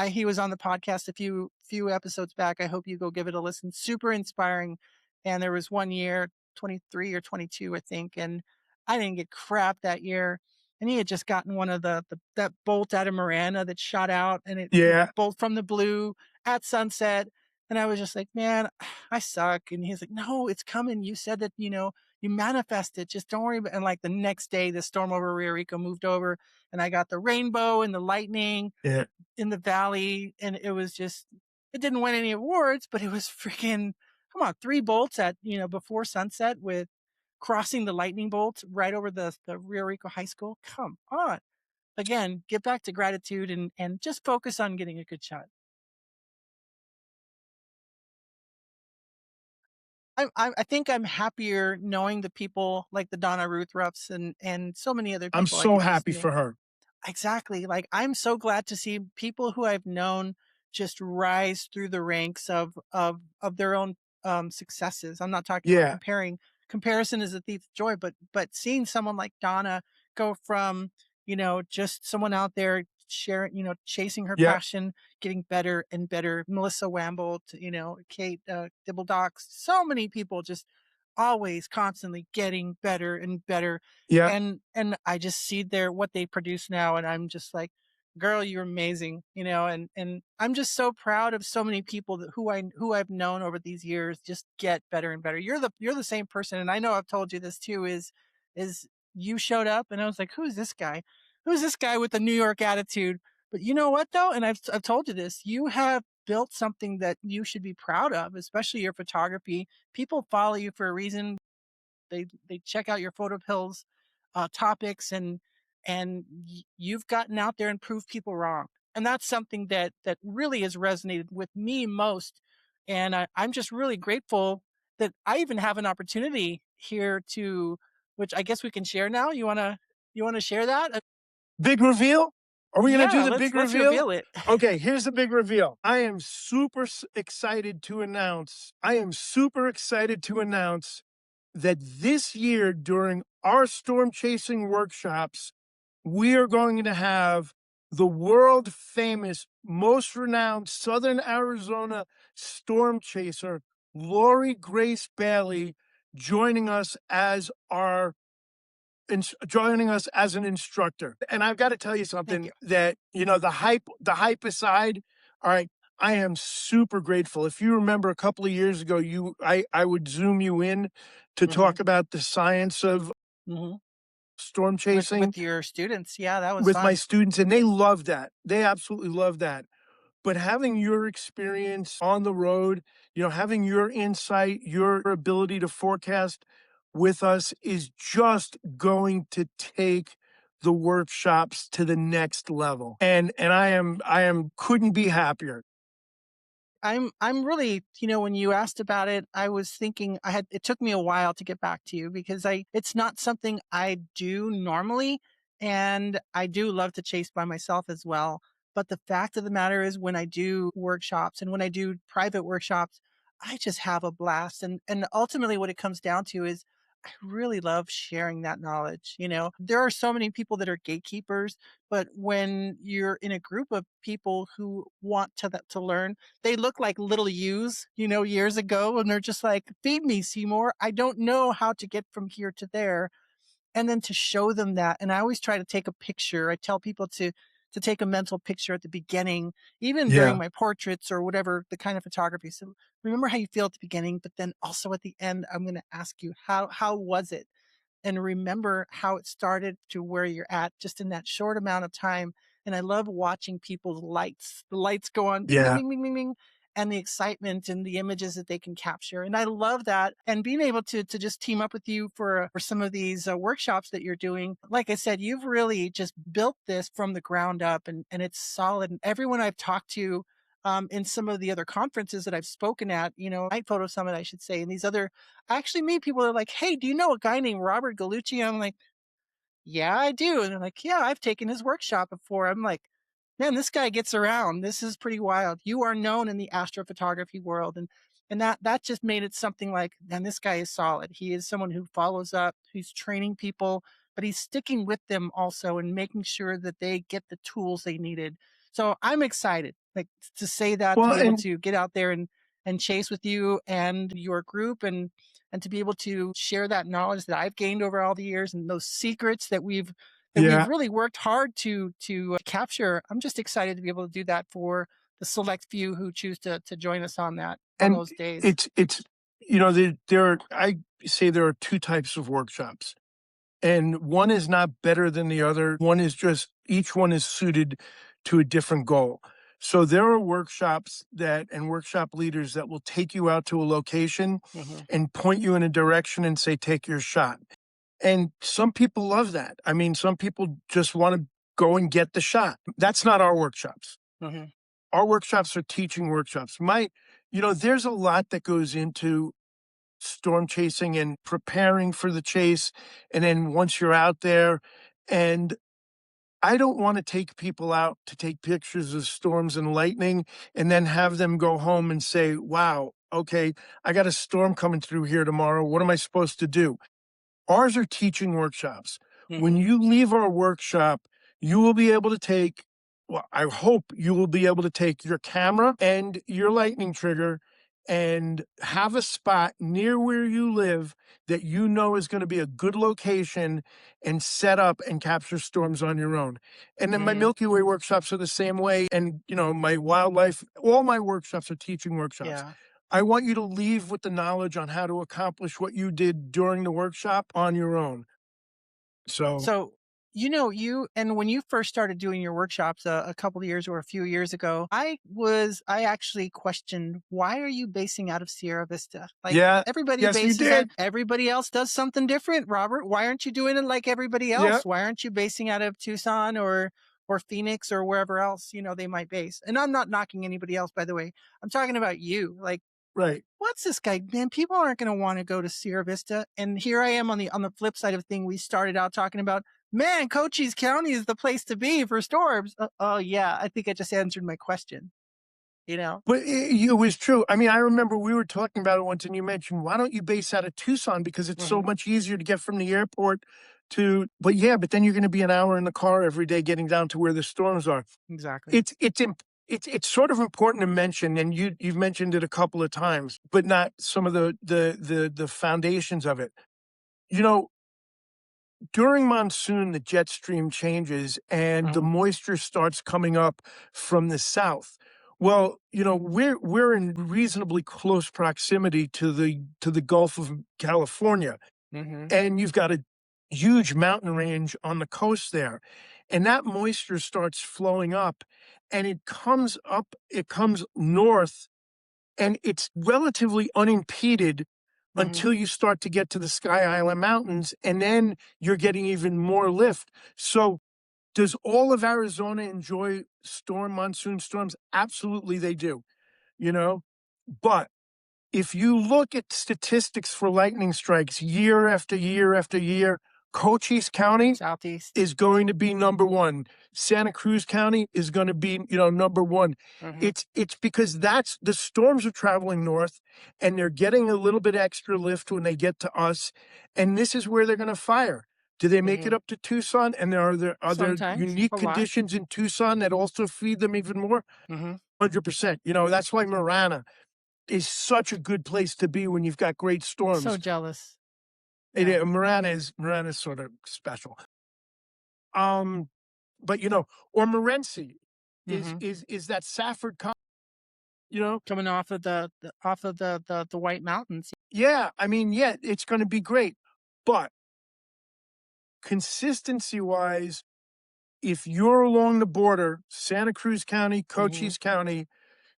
he was on the podcast a few episodes back. I hope you go give it a listen. Super inspiring. And there was one year, 23 or 22, I think, and I didn't get crap that year. And he had just gotten one of the that bolt out of Marana that shot out, and it Yeah. bolt from the blue at sunset. And I was just like, man, I suck. And he's like, no, it's coming. You said that, you manifest it. Just don't worry about it. And like the next day, the storm over Rio Rico moved over, and I got the rainbow and the lightning Yeah. in the valley, and it didn't win any awards, but it was freaking come on, 3 bolts at before sunset with crossing the lightning bolt right over the Rio Rico High School. Come on. Again, get back to gratitude and just focus on getting a good shot. I think I'm happier knowing the people like the Donna Ruth Ruffs and so many other I'm people I so could just happy for name. her. Exactly. Like, I'm so glad to see people who I've known just rise through the ranks of their own successes. I'm not talking about Yeah. comparing. Comparison is a thief of joy, but seeing someone like Donna go from, just someone out there sharing, chasing her Yep. passion, getting better and better. Melissa Wamble to, Kate Dibbledock, so many people just always constantly getting better and better. Yep. And I just see what they produce now, and I'm just like, girl, you're amazing, and I'm just so proud of so many people who I've known over these years just get better and better. You're the same person, and I know I've told you this too, is you showed up and I was like, who's this guy? Who's this guy with the New York attitude? But you know what though? And I've told you this, you have built something that you should be proud of, especially your photography. People follow you for a reason. They check out your photo pills topics, and you've gotten out there and proved people wrong. And that's something that really has resonated with me most. And I'm just really grateful that I even have an opportunity here to, which I guess we can share now. You wanna share that? Big reveal? Are we gonna do Yeah, the let's big let's reveal? reveal it. Okay, here's the big reveal. I am super excited to announce that this year during our storm chasing workshops, we are going to have the world famous, most renowned Southern Arizona storm chaser, Lori Grace Bailey, joining us as our joining us as an instructor. And I've got to tell you Thank something you. that, the hype aside, all right, I am super grateful. If you remember a couple of years ago, I would zoom you in to Hmm. talk about the science of Hmm. storm With chasing your students, yeah, that was with my fun. students, and they love that. They absolutely love that. But having your experience on the road, having your insight, your ability to forecast with us is just going to take the workshops to the next level. And I am couldn't be happier. I'm really, when you asked about it, I was thinking it took me a while to get back to you because it's not something I do normally. And I do love to chase by myself as well. But the fact of the matter is when I do workshops and when I do private workshops, I just have a blast. And ultimately what it comes down to is I really love sharing that knowledge. There are so many people that are gatekeepers, but when you're in a group of people who want to learn, they look like little yous, years ago, and they're just like, "Feed me, Seymour. I don't know how to get from here to there." And then to show them that, and I always try to take a picture. I tell people to take a mental picture at the beginning, even during Yeah. my portraits or whatever the kind of photography. So remember how you feel at the beginning, but then also at the end, I'm going to ask you how was it? And remember how it started to where you're at just in that short amount of time. And I love watching people's the lights go on, bing, bing, Yeah. bing, bing, bing, bing, and the excitement and the images that they can capture. And I love that. And being able to just team up with you for some of these workshops that you're doing. Like I said, you've really just built this from the ground up, and it's solid. And everyone I've talked to in some of the other conferences that I've spoken at, Night Photo Summit, I should say, and these other I actually meet people that are like, "Hey, do you know a guy named Robert Gallucci?" I'm like, "Yeah, I do." And they're like, "Yeah, I've taken his workshop before." I'm like, "Man, this guy gets around. This is pretty wild. You are known in the astrophotography world." And that just made it something like, man, this guy is solid. He is someone who follows up, who's training people, but he's sticking with them also and making sure that they get the tools they needed. So I'm excited, like to say that, to Well, be able and to get out there and chase with you and your group and to be able to share that knowledge that I've gained over all the years and those secrets that we've yeah. really worked hard to capture. I'm just excited to be able to do that for the select few who choose to join us on And those days. it's I say there are two types of workshops. And one is not better than the other. One is just each one is suited to a different goal. So there are workshops that and workshop leaders that will take you out to a location Hmm. and point you in a direction and say, take your shot. And some people love that. I mean, some people just want to go and get the shot. That's not our workshops. Hmm. Our workshops are teaching workshops. There's a lot that goes into storm chasing and preparing for the chase. And then once you're out there, and I don't want to take people out to take pictures of storms and lightning and then have them go home and say, wow, okay, I got a storm coming through here tomorrow. What am I supposed to do? Ours are teaching workshops. When Hmm. you leave our workshop, you will be able to take, well, I hope you will be able to take your camera and your lightning trigger and have a spot near where you live that you know is going to be a good location and set up and capture storms on your own. And then my Hmm. Milky Way workshops are the same way. And, my wildlife, all my workshops are teaching workshops. Yeah. I want you to leave with the knowledge on how to accomplish what you did during the workshop on your own. So, So You and when you first started doing your workshops a couple of years or a few years ago, I actually questioned, why are you basing out of Sierra Vista? Like, Yeah. everybody Yes, you bases out, did. everybody else does something different, Robert. Why aren't you doing it like everybody Yeah. else? Why aren't you basing out of Tucson or Phoenix or wherever else, they might base? And I'm not knocking anybody else, by the way. I'm talking about you. Like, Right. what's this guy? Man, people aren't going to want to go to Sierra Vista. And here I am on the flip side of the thing. We started out talking about, man, Cochise County is the place to be for storms. Oh yeah, I think I just answered my question. You know, But it was true. I mean, I remember we were talking about it once, and you mentioned, why don't you base out of Tucson because it's so hmm much easier to get from the airport to. But yeah, but then you're going to be an hour in the car every day getting down to where the storms are. exactly. It's sort of important to mention, and you've mentioned it a couple of times, but not some of the foundations of it. You know, during monsoon, the jet stream changes and the hmm moisture starts coming up from the south. Well, we're in reasonably close proximity to the Gulf of California, hmm and you've got a huge mountain range on the coast there. And that moisture starts flowing up and it comes north, and it's relatively unimpeded hmm until you start to get to the Sky Island Mountains, and then you're getting even more lift. So, does all of Arizona enjoy monsoon storms? Absolutely, they do, you know? But if you look at statistics for lightning strikes year after year after year, Cochise County Southeast. is going to be number 1. Santa Cruz County is gonna be, number 1. hmm It's because that's the storms are traveling north, and they're getting a little bit extra lift when they get to us, and this is where they're gonna fire. Do they make it hmm up to Tucson? And are there Sometimes unique a lot. conditions in Tucson that also feed them even more? hmm 100%. That's why Marana is such a good place to be when you've got great So storms. jealous. It Yeah. Marana is sort of special. Um, but, or Morenci hmm is that Safford Co you know? Coming off of off of the White Mountains. Yeah, I mean, yeah, it's gonna be great, but consistency-wise, if you're along the border, Santa Cruz County, hmm Cochise County,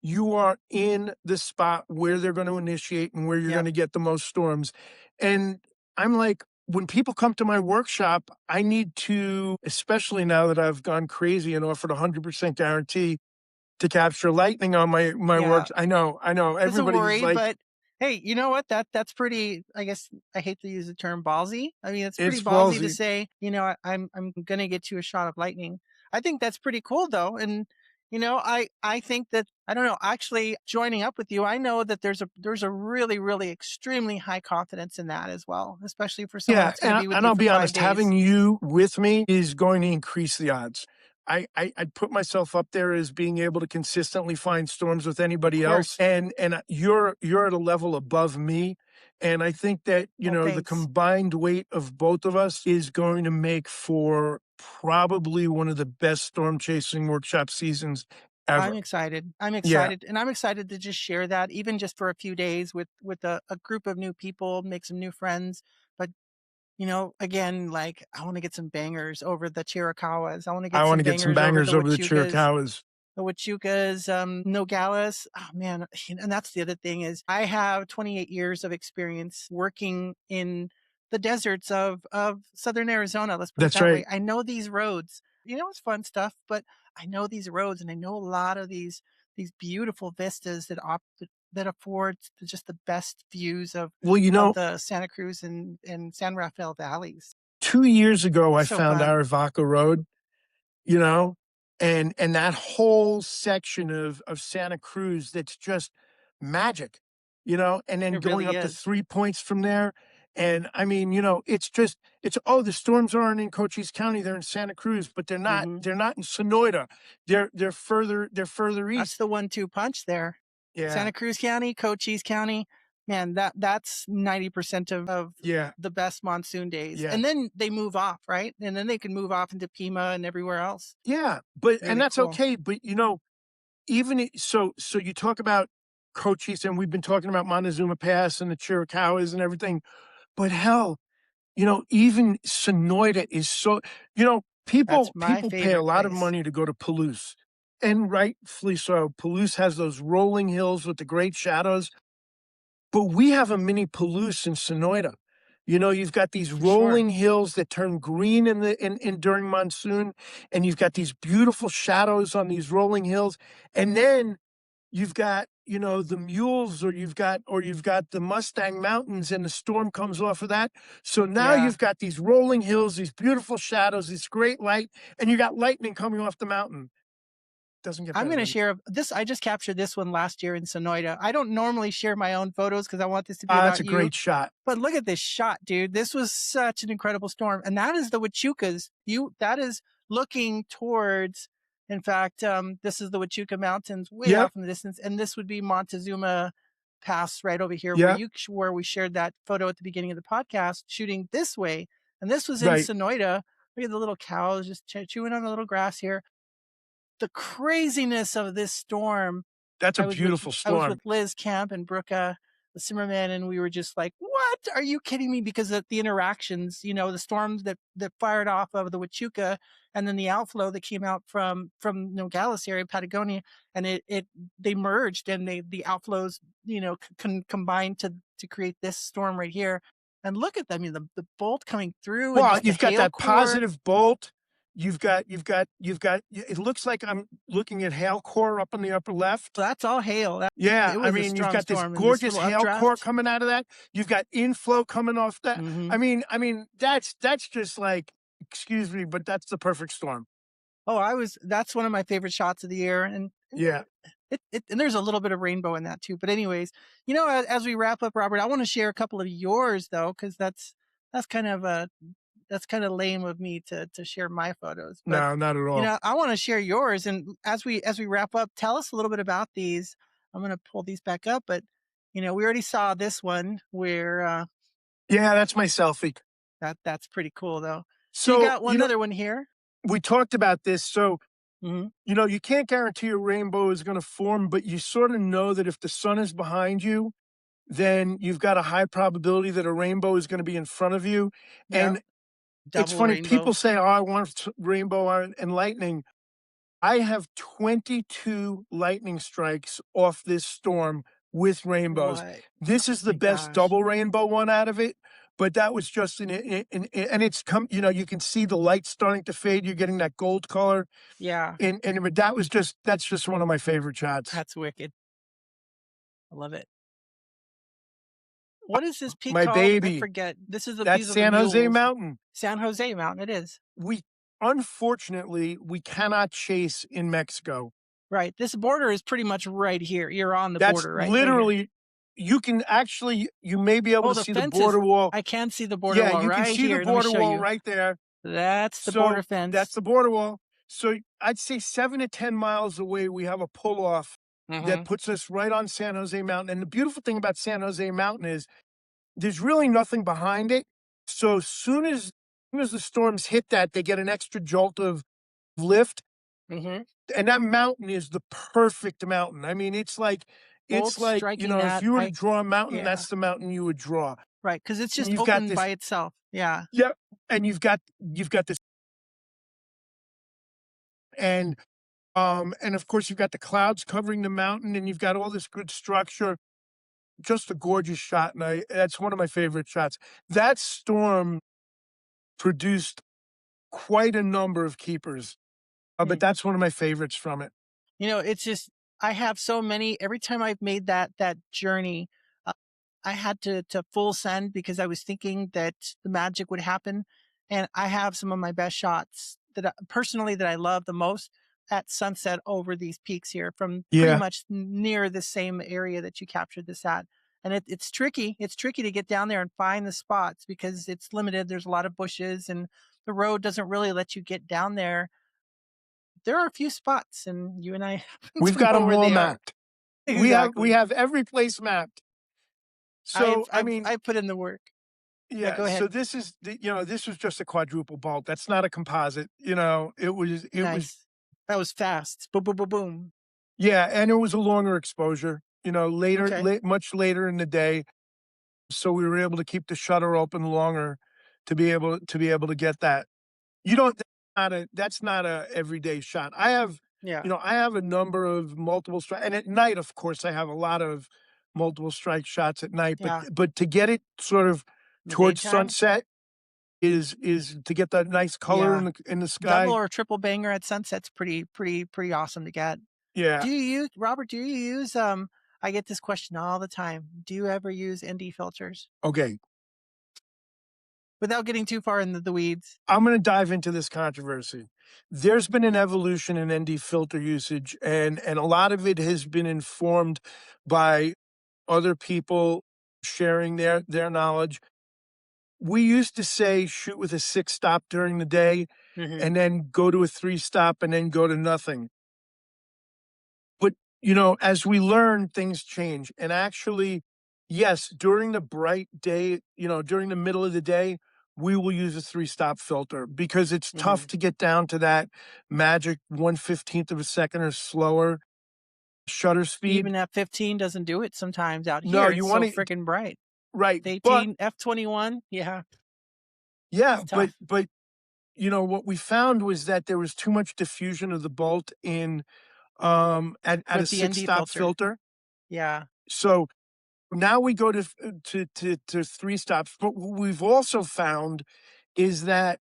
you are in the spot where they're gonna initiate and where you're Yep. gonna get the most storms, and I'm like, when people come to my workshop, I need to, especially now that I've gone crazy and offered a 100% guarantee to capture lightning on my Yeah. works. I know, It's a everybody's worry, like, but hey, you know what? That's pretty, I guess I hate to use the term ballsy. I mean, it's pretty "It's ballsy to ballsy." say, I'm gonna get you a shot of lightning. I think that's pretty cool though. And I think that, I don't know, actually joining up with you, I know that there's a really, really extremely high confidence in that as well, especially for someone Yeah, that's gonna be with and you I'll for be 5 honest, having days. you with me is going to increase the odds. I'd put myself up there as being able to consistently find storms with Of anybody else, course. and you're at a level above me, and I think that, Well, the thanks. combined weight of both of us is going to make for probably one of the best storm chasing workshop seasons I'm ever. excited. I'm Yeah, excited, and I'm excited to just share that, even just for a few days with a group of new people, make some new friends. But again, like, I want to get some bangers over the Chiricahuas. I want to I get some wanna get some bangers over bangers the over the Huachucas, Chiricahuas. Nogales. Oh man, and that's the other thing is I have 28 years of experience working in the deserts of southern Arizona. Let's put it That's that way. right. I know these roads. It's fun stuff, but I know these roads, and I know a lot of these beautiful vistas that afford just the best views Well, of the Santa Cruz and San Rafael valleys. 2 years ago, I So found fun. Aravaca Road, you know, and that whole section of Santa Cruz that's just magic, and then It going really up to is. 3 points from there, and I mean, oh, the storms aren't in Cochise County, they're in Santa Cruz, but hmm they're not in Sonoyta. They're further That's east. the 1-2 punch there. Yeah, Santa Cruz County, Cochise County, man, that's 90% of yeah, the best monsoon days. yeah, And then they move off, right? And then they can move off into Pima and everywhere else. yeah, but and Really that's cool. okay, but, even so you talk about Cochise, and we've been talking about Montezuma Pass and the Chiricahuas and everything, but hell, even Sonoyta is so That's people my people pay a favorite lot of place. money to go to Palouse, and rightfully so. Palouse has those rolling hills with the great shadows, but we have a mini Palouse in Sonoyta. You've got these For sure. rolling hills that turn green in during monsoon, and you've got these beautiful shadows on these rolling hills, and then you've got, the mules, or you've got the Mustang Mountains, and the storm comes off of that. So now Yeah. you've got these rolling hills, these beautiful shadows, this great light, and you got lightning coming off the mountain. Doesn't get I'm better going to than share this. I just captured this one last year in Sonoyta. I don't normally share my own photos because I want this to be that's about a you. great shot. But look at this shot, dude. This was such an incredible storm. And that is the Huachucas. That is looking towards, in fact, this is the Huachuca Mountains way Yep, off in the distance. And this would be Montezuma Pass right over here yep, where we shared that photo at the beginning of the podcast, shooting this way. And this was in right. Sonoyta. Look at the little cows just chewing on the little grass here. The craziness of this storm. That's a I was with beautiful I was storm. with Liz Camp and Brooke, the Zimmerman, and we were just like, "What? Are you kidding me?" Because of the interactions, the storms that fired off of the Huachuca, and then the outflow that came out from Nogales area, Patagonia, and it they merged, and the outflows, combined to create this storm right here. And look at them, the bolt coming through, and Well, just the you've got hail that core. positive bolt. You've got. It looks like I'm looking at hail core up in the upper left. So that's all hail. Yeah, It I was a mean, you've strong got this storm, and this gorgeous little hail core updraft. coming out of that. You've got inflow coming off that. Hmm. I mean, that's just like, excuse me, but that's the perfect storm. Oh, that's one of my favorite shots of the year. And Yeah. and there's a little bit of rainbow in that too. But anyways, as we wrap up, Robert, I want to share a couple of yours though, because that's kind of that's kind of lame of me to share my photos. But No, not at all. I want to share yours. And as we wrap up, tell us a little bit about these. I'm gonna pull these back up, but we already saw this one where Yeah, that's my selfie. that's pretty cool though. So you So, got one other one here. we talked about this. So, Hmm. you can't guarantee a rainbow is going to form, but you sort of know that if the sun is behind you, then you've got a high probability that a rainbow is going to be in front of you. Yeah, And it's double funny, people rainbow. say, "Oh, I want rainbow and lightning." I have 22 lightning strikes off this storm with rainbows. What? This Oh is the my best gosh. double rainbow one out of it, but that was just and it's come, you can see the light starting to fade. You're getting that gold color. Yeah, And that's just one of my favorite shots. that's wicked. I love it. What is this peak My called? I baby, forget. that's These are the San Jose mules. Mountain. San Jose Mountain, it is. We unfortunately we cannot chase in Mexico. Right. This border is pretty much right here. You're on the That's border, right here. literally you may be able Oh, to the see the fence is border wall. I can see the border Yeah, wall you can right see the here. Let me border show wall you. right there. That's the border So that's fence. the border wall. So I'd say 7 to 10 miles away, we have a pull off that Hmm. puts us right on San Jose Mountain. And the beautiful thing about San Jose Mountain is there's really nothing behind it. So soon as the storms hit that, they get an extra jolt of lift. Hmm. And that mountain is the perfect mountain. I mean, Both striking if that. you were to draw a mountain, Yeah, that's the mountain you would draw. right. Because it's And just you've got open by this itself. Yeah. Yep, and you've got this and and of course you've got the clouds covering the mountain and you've got all this good structure. Just a gorgeous shot, and I that's one of my favorite shots. That storm produced quite a number of keepers, but Hmm. that's one of my favorites from it. It's just I have so many. Every time I've made that journey, uh, I had to full send because I was thinking that the magic would happen. And I have some of my best shots personally that I love the most at sunset over these peaks here, from pretty Yeah. much near the same area that you captured this at. And it's tricky. It's tricky to get down there and find the spots because it's limited. There's a lot of bushes, and the road doesn't really let you get down there. There are a few spots, and you and I happen We've to got know them where all they are. mapped. We Exactly. have every place mapped. I've So, I I've mean, I've put in the work. Yeah, yeah, go so ahead. this was just a quadruple bolt. That's not a composite, it was Nice. That was fast. Boom, boom, boom, boom. yeah, and it was a longer exposure, Okay. much later in the day, so we were able to keep the shutter open longer. to be able to get that. You don't that's not a everyday shot. I have, Yeah. I have a number of multiple strike, and at night, of course, I have a lot of multiple strike shots at night, Yeah. but to get it sort of In the towards daytime? sunset is to get that nice color Yeah. in the Double sky. or triple banger at sunset's pretty awesome to get. Yeah. Do you use Robert, do you use, I get this question all the time. Do you ever use ND filters? Okay. Without getting too far into the weeds. I'm gonna dive into this controversy. There's been an evolution in ND filter usage, and a lot of it has been informed by other people sharing their knowledge. We used to say shoot with a 6 stop during the day Mhm. and then go to a 3 stop and then go to nothing. But, as we learn, things change. And actually, yes, during the bright day, during the middle of the day, we will use a 3 stop filter because it's tough Mhm. to get down to that magic 1/15th of a second or slower shutter speed. Even F-15 doesn't do it sometimes out No, here, you it's so want to, freaking bright. right. But F-18, F-21, yeah, yeah, it's tough but what we found was that there was too much diffusion of the bolt in at a with the 6 ND stop filter. filter. Yeah. So now we go to 3 stops, but what we've also found is that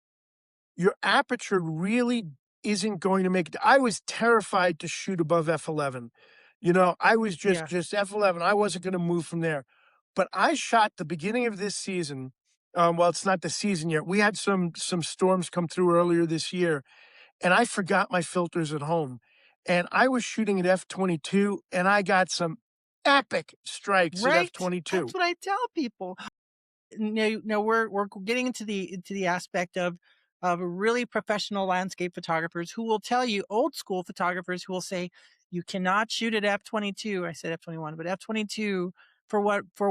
your aperture really isn't going to make I was terrified to shoot above f11. I was Yeah. just f11, I wasn't gonna move from there. But I shot the beginning of this season, well, it's not the season yet. We had some storms come through earlier this year, and I forgot my filters at home. And I was shooting at f22, and I got some epic strikes at Right? f22. That's what I tell people. No, we're getting into the aspect of really professional landscape photographers who will tell you, old school photographers who will say you cannot shoot at f22. I said f21, but f22 for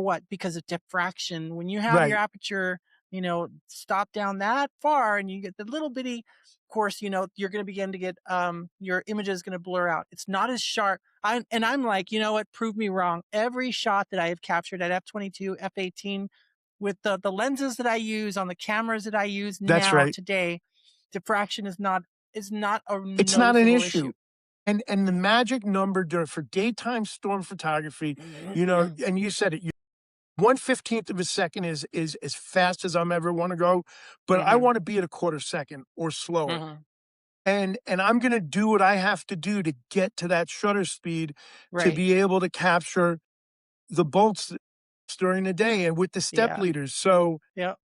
what? Because of diffraction. When you have your Right. aperture, stop down that far and you get the little bitty, of course, you're going to begin to get your image is going to blur out. It's not as sharp. I'm like, you know what? Prove me wrong. Every shot that I have captured at f22, f18 with the lenses that I use on the cameras that I use That's now right. today, diffraction is not a It's not an noticeable issue. issue. And the magic number for daytime storm photography, and you said it, 1/15th of a second is as fast as I'm ever wanna go, but I Mhm, wanna be at a quarter second or slower. mhm. And I'm gonna do what I have to do to get to that shutter speed to Right. be able to capture the bolts during the day and with the step Yeah. leaders. So And,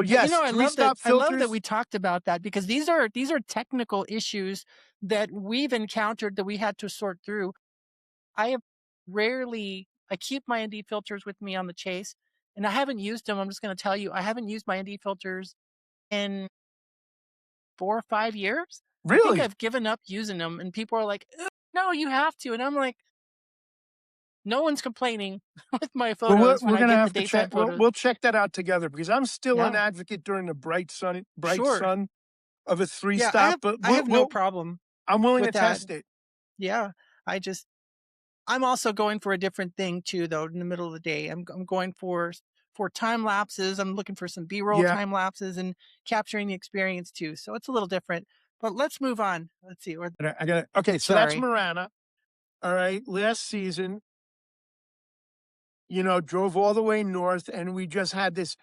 yes, I 3 love that stop we filters. talked about that because these are technical issues that we've encountered that we had to sort through. I have I keep my ND filters with me on the chase, and I haven't used them. I'm just gonna tell you, I haven't used my ND filters in 4 or 5 years. I think Really? I've given up using them, and people are like, "Ugh, no, you have to." And I'm like, no one's complaining with my Well, photos when we're I gonna get the have to daytime check. photos. We'll check that out together because I'm still an Yeah, advocate during the bright sure. sun of a 3 Yeah, stop, but I have no problem I'm willing to with that. test it. Yeah, I just I'm also going for a different thing too, though. In the middle of the day, I'm going for time lapses. I'm looking for some B-roll Yeah, time lapses and capturing the experience too. So it's a little different. But let's move on. Let's see. I got okay, so that's Sorry. Marana. All right, last season, drove all the way north, and we just had this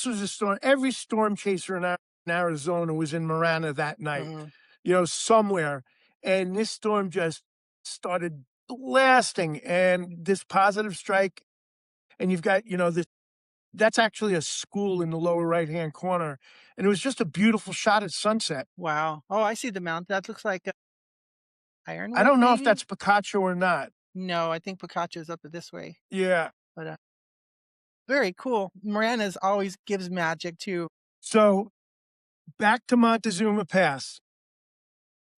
was a storm. Every storm chaser in Arizona was in Marana that night, Mhm. somewhere. And this storm just started blasting and this positive strike. And you've got, this that's actually a school in the lower right-hand corner. And it was just a beautiful shot at sunset. Wow. Oh, I see the mount. That looks like I Ironwood, don't know if maybe. that's Picacho or not. No, I think Pocaccia's up this way. Yeah. But very cool. Moranas always gives magic too. So back to Montezuma Pass.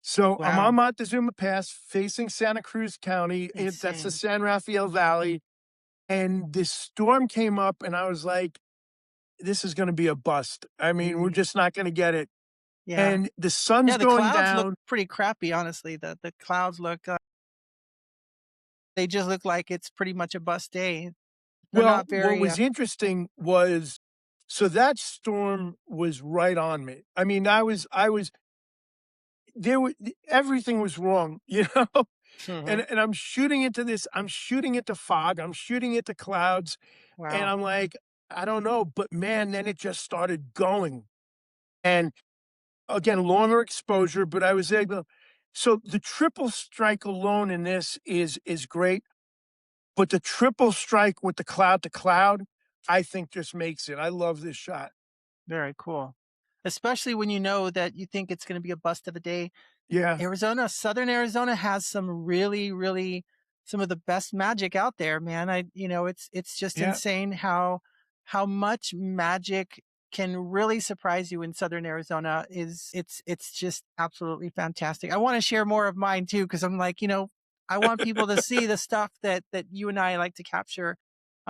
So I'm on Wow. Montezuma Pass facing Santa Cruz County. That's the Insane. San Rafael Valley. And this storm came up, and I was like, this is going to be a bust. I mean, we're Mm, just not going to get it. yeah. And the sun's Yeah, the going clouds look down. pretty crappy, honestly. The clouds look they just look like it's pretty much a bust day. They're Well, not what very was interesting was So that storm was right on me. I mean, I was there was everything was wrong, you know? Hmm. And I'm shooting into fog, I'm shooting into clouds, and Wow. I'm like, "I don't know," but man, then it just started going. And again, longer exposure, but I was able so the triple strike alone in this is great, but the triple strike with the cloud to cloud, I think just makes it. I love this shot. Very cool. Especially when you know that you think it's going to be a bust of a day. Yeah, Arizona, Southern Arizona has some really, really some of the best magic out there, man. It's just yeah, insane how much magic can really surprise you in Southern Arizona. It's just absolutely fantastic. I want to share more of mine too, because I'm like, I want people to see the stuff that you and I like to capture.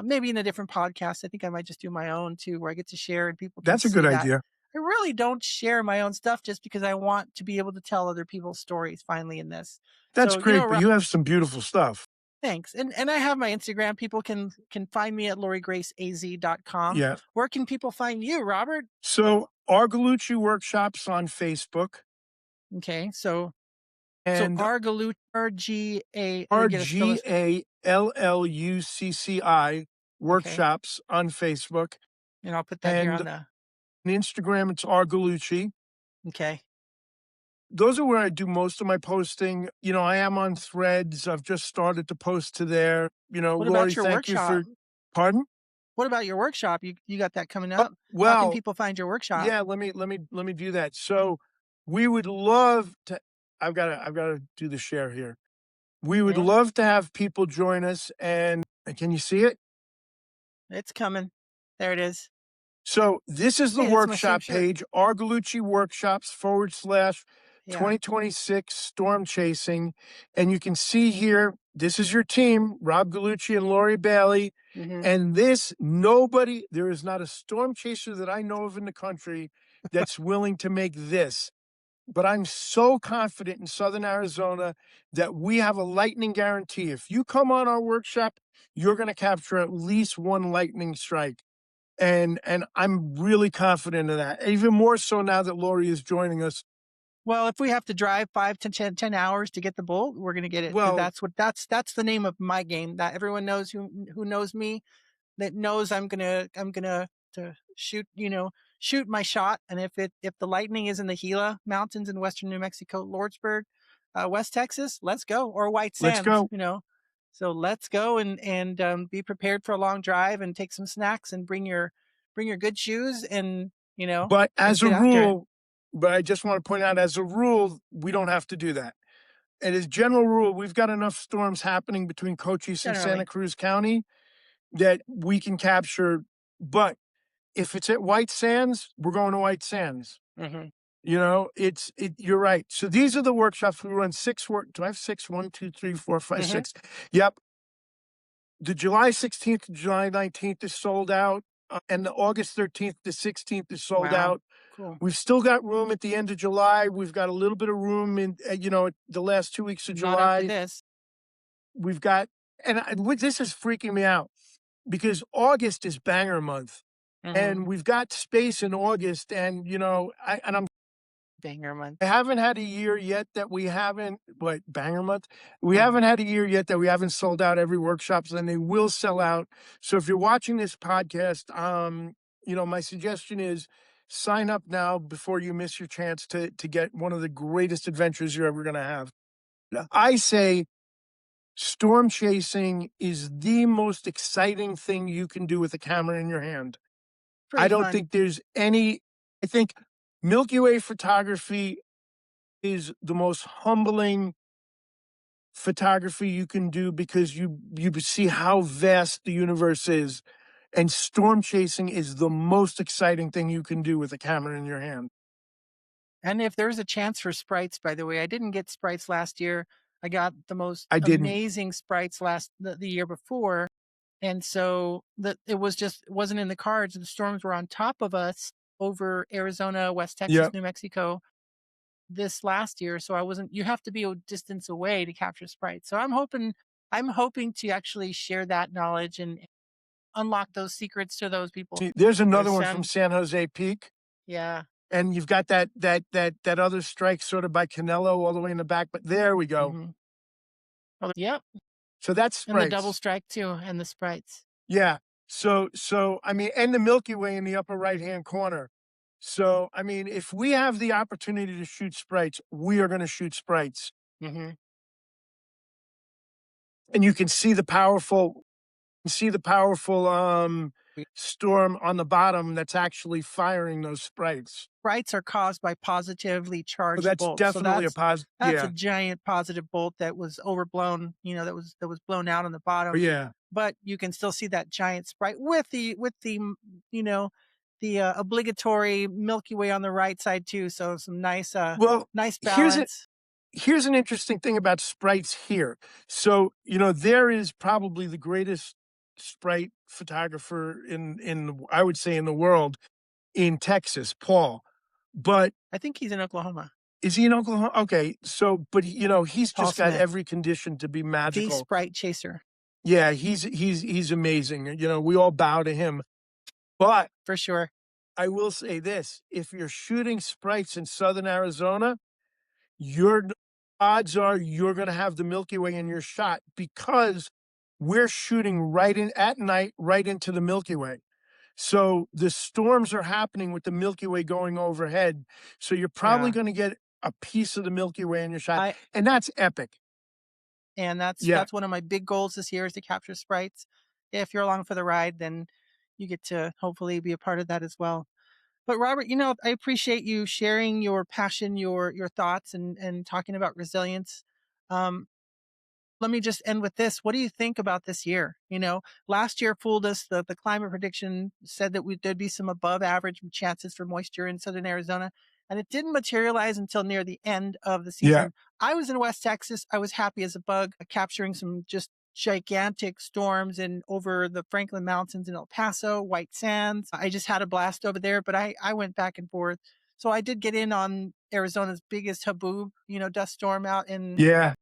Maybe in a different podcast. I think I might just do my own too, where I get to share and people can that's a good see that idea. I really don't share my own stuff just because I want to be able to tell other people's stories finally in this. That's So, great, but Rob, you have some beautiful stuff. thanks. And I have my Instagram. People can find me at lorigraceaz.com. Yeah. Where can people find you, Robert? So, our Gallucci workshops on Facebook Okay. So and RGA, let me get a spell this. RGALLUCCI Okay. workshops on Facebook, And I'll put that here and on the on Instagram, it's R Gallucci. okay. Those are where I do most of my posting. I am on Threads. I've just started to post to there. What Lori, about your thank you workshop? for pardon? What about your workshop? You got that coming up? How can Well, people find your workshop? yeah, let me do that. So, we would love to I've gotta do the share here. We would Yeah, love to have people join us, and can you see it? it's coming. There it is. So this is the Hey, that's my same workshop shirt. page, Argulucci Workshops Yeah. /2026 Storm Chasing. And you can see here, this is your team, Rob Gallucci and Lori Bailey. Hmm. And there is not a storm chaser that I know of in the country that's willing to make this. But I'm so confident in Southern Arizona that we have a lightning guarantee. If you come on our workshop, you're going to capture at least one lightning strike. And I'm really confident of that, even more so now that Lori is joining us. Well, if we have to drive 5 to 10 hours to get the bolt, we're gonna get it because Well, that's the name of my game. That everyone knows who knows me, that knows I'm gonna to shoot my shot. And if the lightning is in the Gila Mountains in western New Mexico, Lordsburg, West Texas, let's go, or White let's Sands. go. So let's go and be prepared for a long drive and take some snacks and bring your good shoes and But let's as a get after it. rule, but I just want to point out, as a rule, we don't have to do that. And as general rule, we've got enough storms happening between Cochise and Santa Generally. Cruz County that we can capture. But if it's at White Sands, we're going to White Sands. Hmm. You're right. So these are the workshops we run six work. Do I have six? One, two, three, four, five, Hmm. six. Yep. The July 16th to July 19th is sold out, and the August 13th to 16th is sold Wow. out. Cool. We've still got room at the end of July. We've got a little bit of room in, the last 2 weeks of Not after July. this. We've got, this is freaking me out because August is banger month, Hmm. and we've got space in August. And Banger month. I haven't had a year yet that we haven't what banger month? We Hmm. haven't had a year yet that we haven't sold out every workshops, and they will sell out. So if you're watching this podcast, my suggestion is sign up now before you miss your chance to get one of the greatest adventures you're ever gonna have. I say storm chasing is the most exciting thing you can do with a camera in your hand. I Pretty don't fun. think there's any I think Milky Way photography is the most humbling photography you can do because you see how vast the universe is, and storm chasing is the most exciting thing you can do with a camera in your hand. And if there's a chance for sprites, by the way, I didn't get sprites last year. I got the most I didn't. amazing sprites the year before. And so it wasn't in the cards. The storms were on top of us over Arizona, West Yeah, Texas, New Mexico this last year. So I wasn't you have to be a distance away to capture sprites. So I'm hoping to actually share that knowledge and unlock those secrets to those people. See, there's another There's one from some, San Jose Peak, yeah. and you've got that other strike sort of by Canelo all the way in the back, but there we go. Hmm. Oh, yep. So that's And the double sprites. strike too, and the sprites. Yeah. So I mean, and the Milky Way in the upper right-hand corner. So, I mean, if we have the opportunity to shoot sprites, we are gonna shoot sprites. Hmm. And you can see the powerful, storm on the bottom that's actually firing those sprites. Sprites are caused by positively So charged that's bolts. So definitely a that's a yeah. giant positive bolt that was overblown, that was blown out on the Oh, bottom. yeah. But you can still see that giant sprite with you know, the obligatory Milky Way on the right side too. So some Well, nice here's a balance. here's an interesting thing about sprites here. So, there is probably the greatest sprite photographer I would say in the world, in Texas, Paul. But I think he's in Oklahoma. is he in Oklahoma? Okay, so but, he's Paul just got Smith, every condition to be the magical. sprite chaser, Yeah, he's amazing, we all bow to him. But for sure. I will say this, if you're shooting sprites in Southern Arizona, your odds are you're gonna have the Milky Way in your shot because we're shooting right in at night, right into the Milky Way. So the storms are happening with the Milky Way going overhead. So you're probably Yeah. gonna get a piece of the Milky Way in your shot, I and that's epic. And Yeah. that's one of my big goals this year is to capture sprites. If you're along for the ride, then you get to hopefully be a part of that as well. But Robert, I appreciate you sharing your passion, your thoughts, and talking about resilience. Um, Let me just end with this. What do you think about this year? Last year fooled us. The climate prediction said that there'd be some above average chances for moisture in southern Arizona, and it didn't materialize until near the end of the Yeah. season. I was in West Texas. I was happy as a bug, capturing some just gigantic storms and over the Franklin Mountains in El Paso, White Sands. I just had a blast over there, but I went back and forth. So I did get in on Arizona's biggest haboob, dust storm out in Yeah.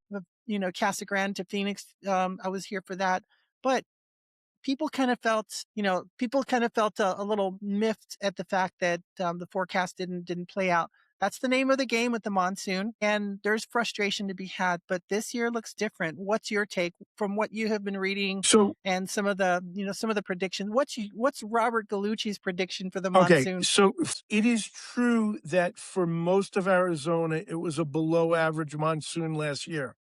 Casa Grande to Phoenix. I was here for that. But people kind of felt a little miffed at the fact that the forecast didn't play out. That's the name of the game with the monsoon, and there's frustration to be had. But this year looks different. What's your take from what you have been reading So and some of the predictions? What's Robert Gallucci's prediction for the okay, monsoon? so it is true that for most of Arizona, it was a below average monsoon last year.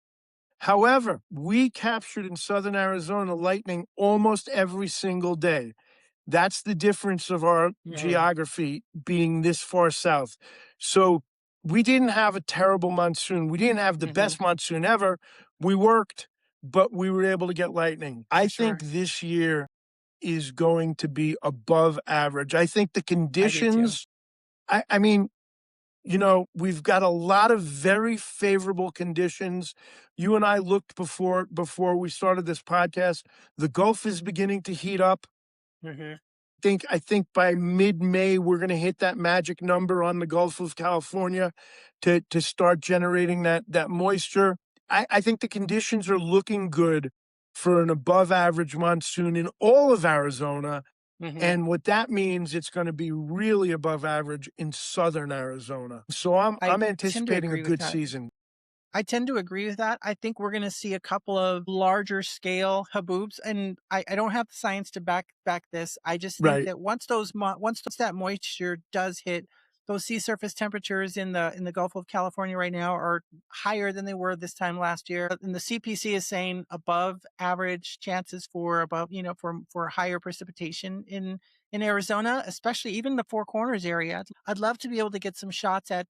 However, we captured in Southern Arizona lightning almost every single day. That's the difference of our Hmm. geography being this far south. So we didn't have a terrible monsoon. We didn't have the Hmm. best monsoon ever. We worked, but we were able to get lightning. I For think sure, this year is going to be above average. I think the I do too. conditions, I mean, we've got a lot of very favorable conditions. You and I looked before we started this podcast. The Gulf is beginning to heat up. Hmm. I think by mid-May we're going to hit that magic number on the Gulf of California to start generating that moisture. I think the conditions are looking good for an above average monsoon in all of Arizona. Hmm. And what that means, it's going to be really above average in southern Arizona. So I'm I I'm tend to anticipating a agree with good that. season. I tend to agree with that. I think we're going to see a couple of larger scale haboobs, and I don't have the science to back this. I just think Right. that once that moisture does hit, those sea surface temperatures in the Gulf of California right now are higher than they were this time last year. And the CPC is saying above average chances for for higher precipitation in Arizona, especially even the Four Corners area. I'd love to be able to get some shots at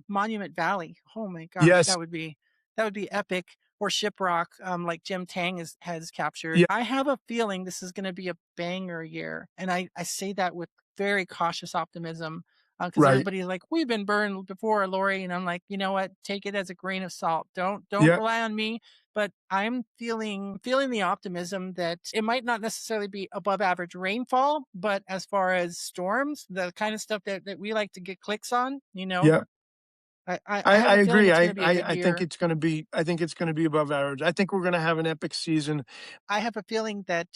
Monument Valley. Oh my gosh, Yes. that would be epic. Or Shiprock, like Jim Tang has captured. Yeah. I have a feeling this is going to be a banger year, and I say that with very cautious optimism because Right. everybody's like, we've been burned before, Lori, and I'm like, you know what? Take it as a grain of salt. Don't Yeah. rely on me. But I'm feeling the optimism that it might not necessarily be above average rainfall, but as far as storms, the kind of stuff that we like to get clicks on, Yeah. I have I a feeling agree. it's going to be a good I think year. it's gonna be I think it's gonna be above average. I think we're gonna have an epic season. I have a feeling that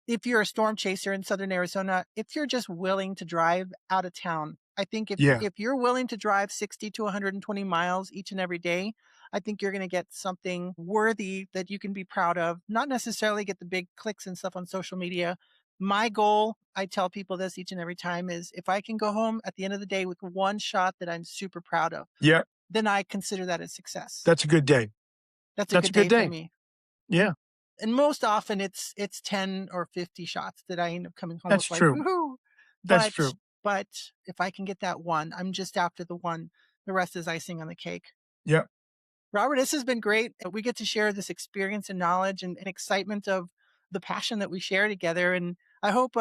if you're a storm chaser in southern Arizona, if you're just willing to drive out of town, I think Yeah. if you're willing to drive 60 to 120 miles each and every day, I think you're going to get something worthy that you can be proud of. Not necessarily get the big clicks and stuff on social media. My goal, I tell people this each and every time, is if I can go home at the end of the day with one shot that I'm super proud of, Yeah. then I consider that a success. That's a good day. That's a That's a good good day for day. me. Yeah. And most often it's 10 or 50 shots that I end up coming home That's with like, true. woohoo. That's But true. but if I can get that one, I'm just after the one. The rest is icing on the cake. Yeah. Robert, this has been great. We get to share this experience and knowledge and excitement of the passion that we share together. And I hope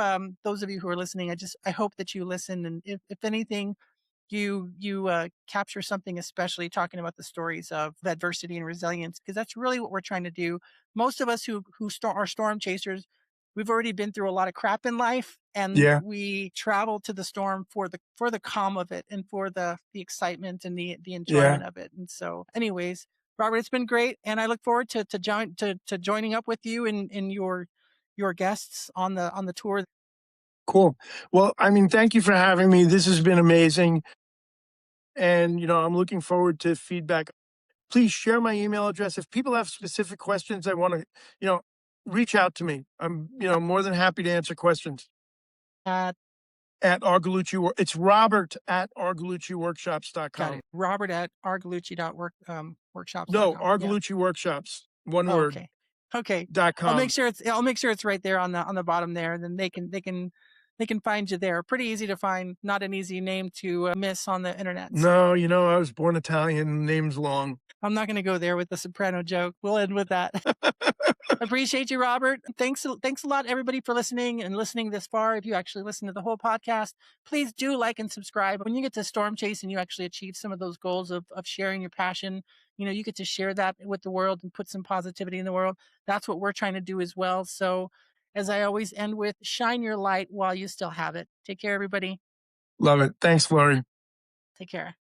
those of you who are listening, I hope that you listen. And if anything, you capture something, especially talking about the stories of adversity and resilience, because that's really what we're trying to do. Most of us are storm chasers, we've already been through a lot of crap in life, and Yeah. we travel to the storm for the calm of it and for the excitement and the Yeah. enjoyment of it. And so anyways, Robert, it's been great, and I look forward to joining up with you and your guests on the tour. Cool. Well, I mean, thank you for having me. This has been amazing. And, I'm looking forward to feedback. Please share my email address. If people have specific questions, I want to, you know, reach out to me. I'm, more than happy to answer questions uh, at it's Robert at Got it. argalucciworkshops.com. Robert at No, workshops.com. Yeah. Argalucci Workshops, one Oh, word, okay. Okay. .com. I'll make sure it's right there on the bottom there, and then they can find you there. Pretty easy to find, not an easy name to miss on the internet. So No, I was born Italian, name's long. I'm not going to go there with the soprano joke. We'll end with that. Appreciate you, Robert. Thanks a lot, everybody, for listening and listening this far. If you actually listen to the whole podcast, please do like and subscribe. When you get to storm chase and you actually achieve some of those goals of sharing your passion, you get to share that with the world and put some positivity in the world. That's what we're trying to do as well. So, as I always end with, shine your light while you still have it. Take care, everybody. Love it. Thanks, Lori. Take care.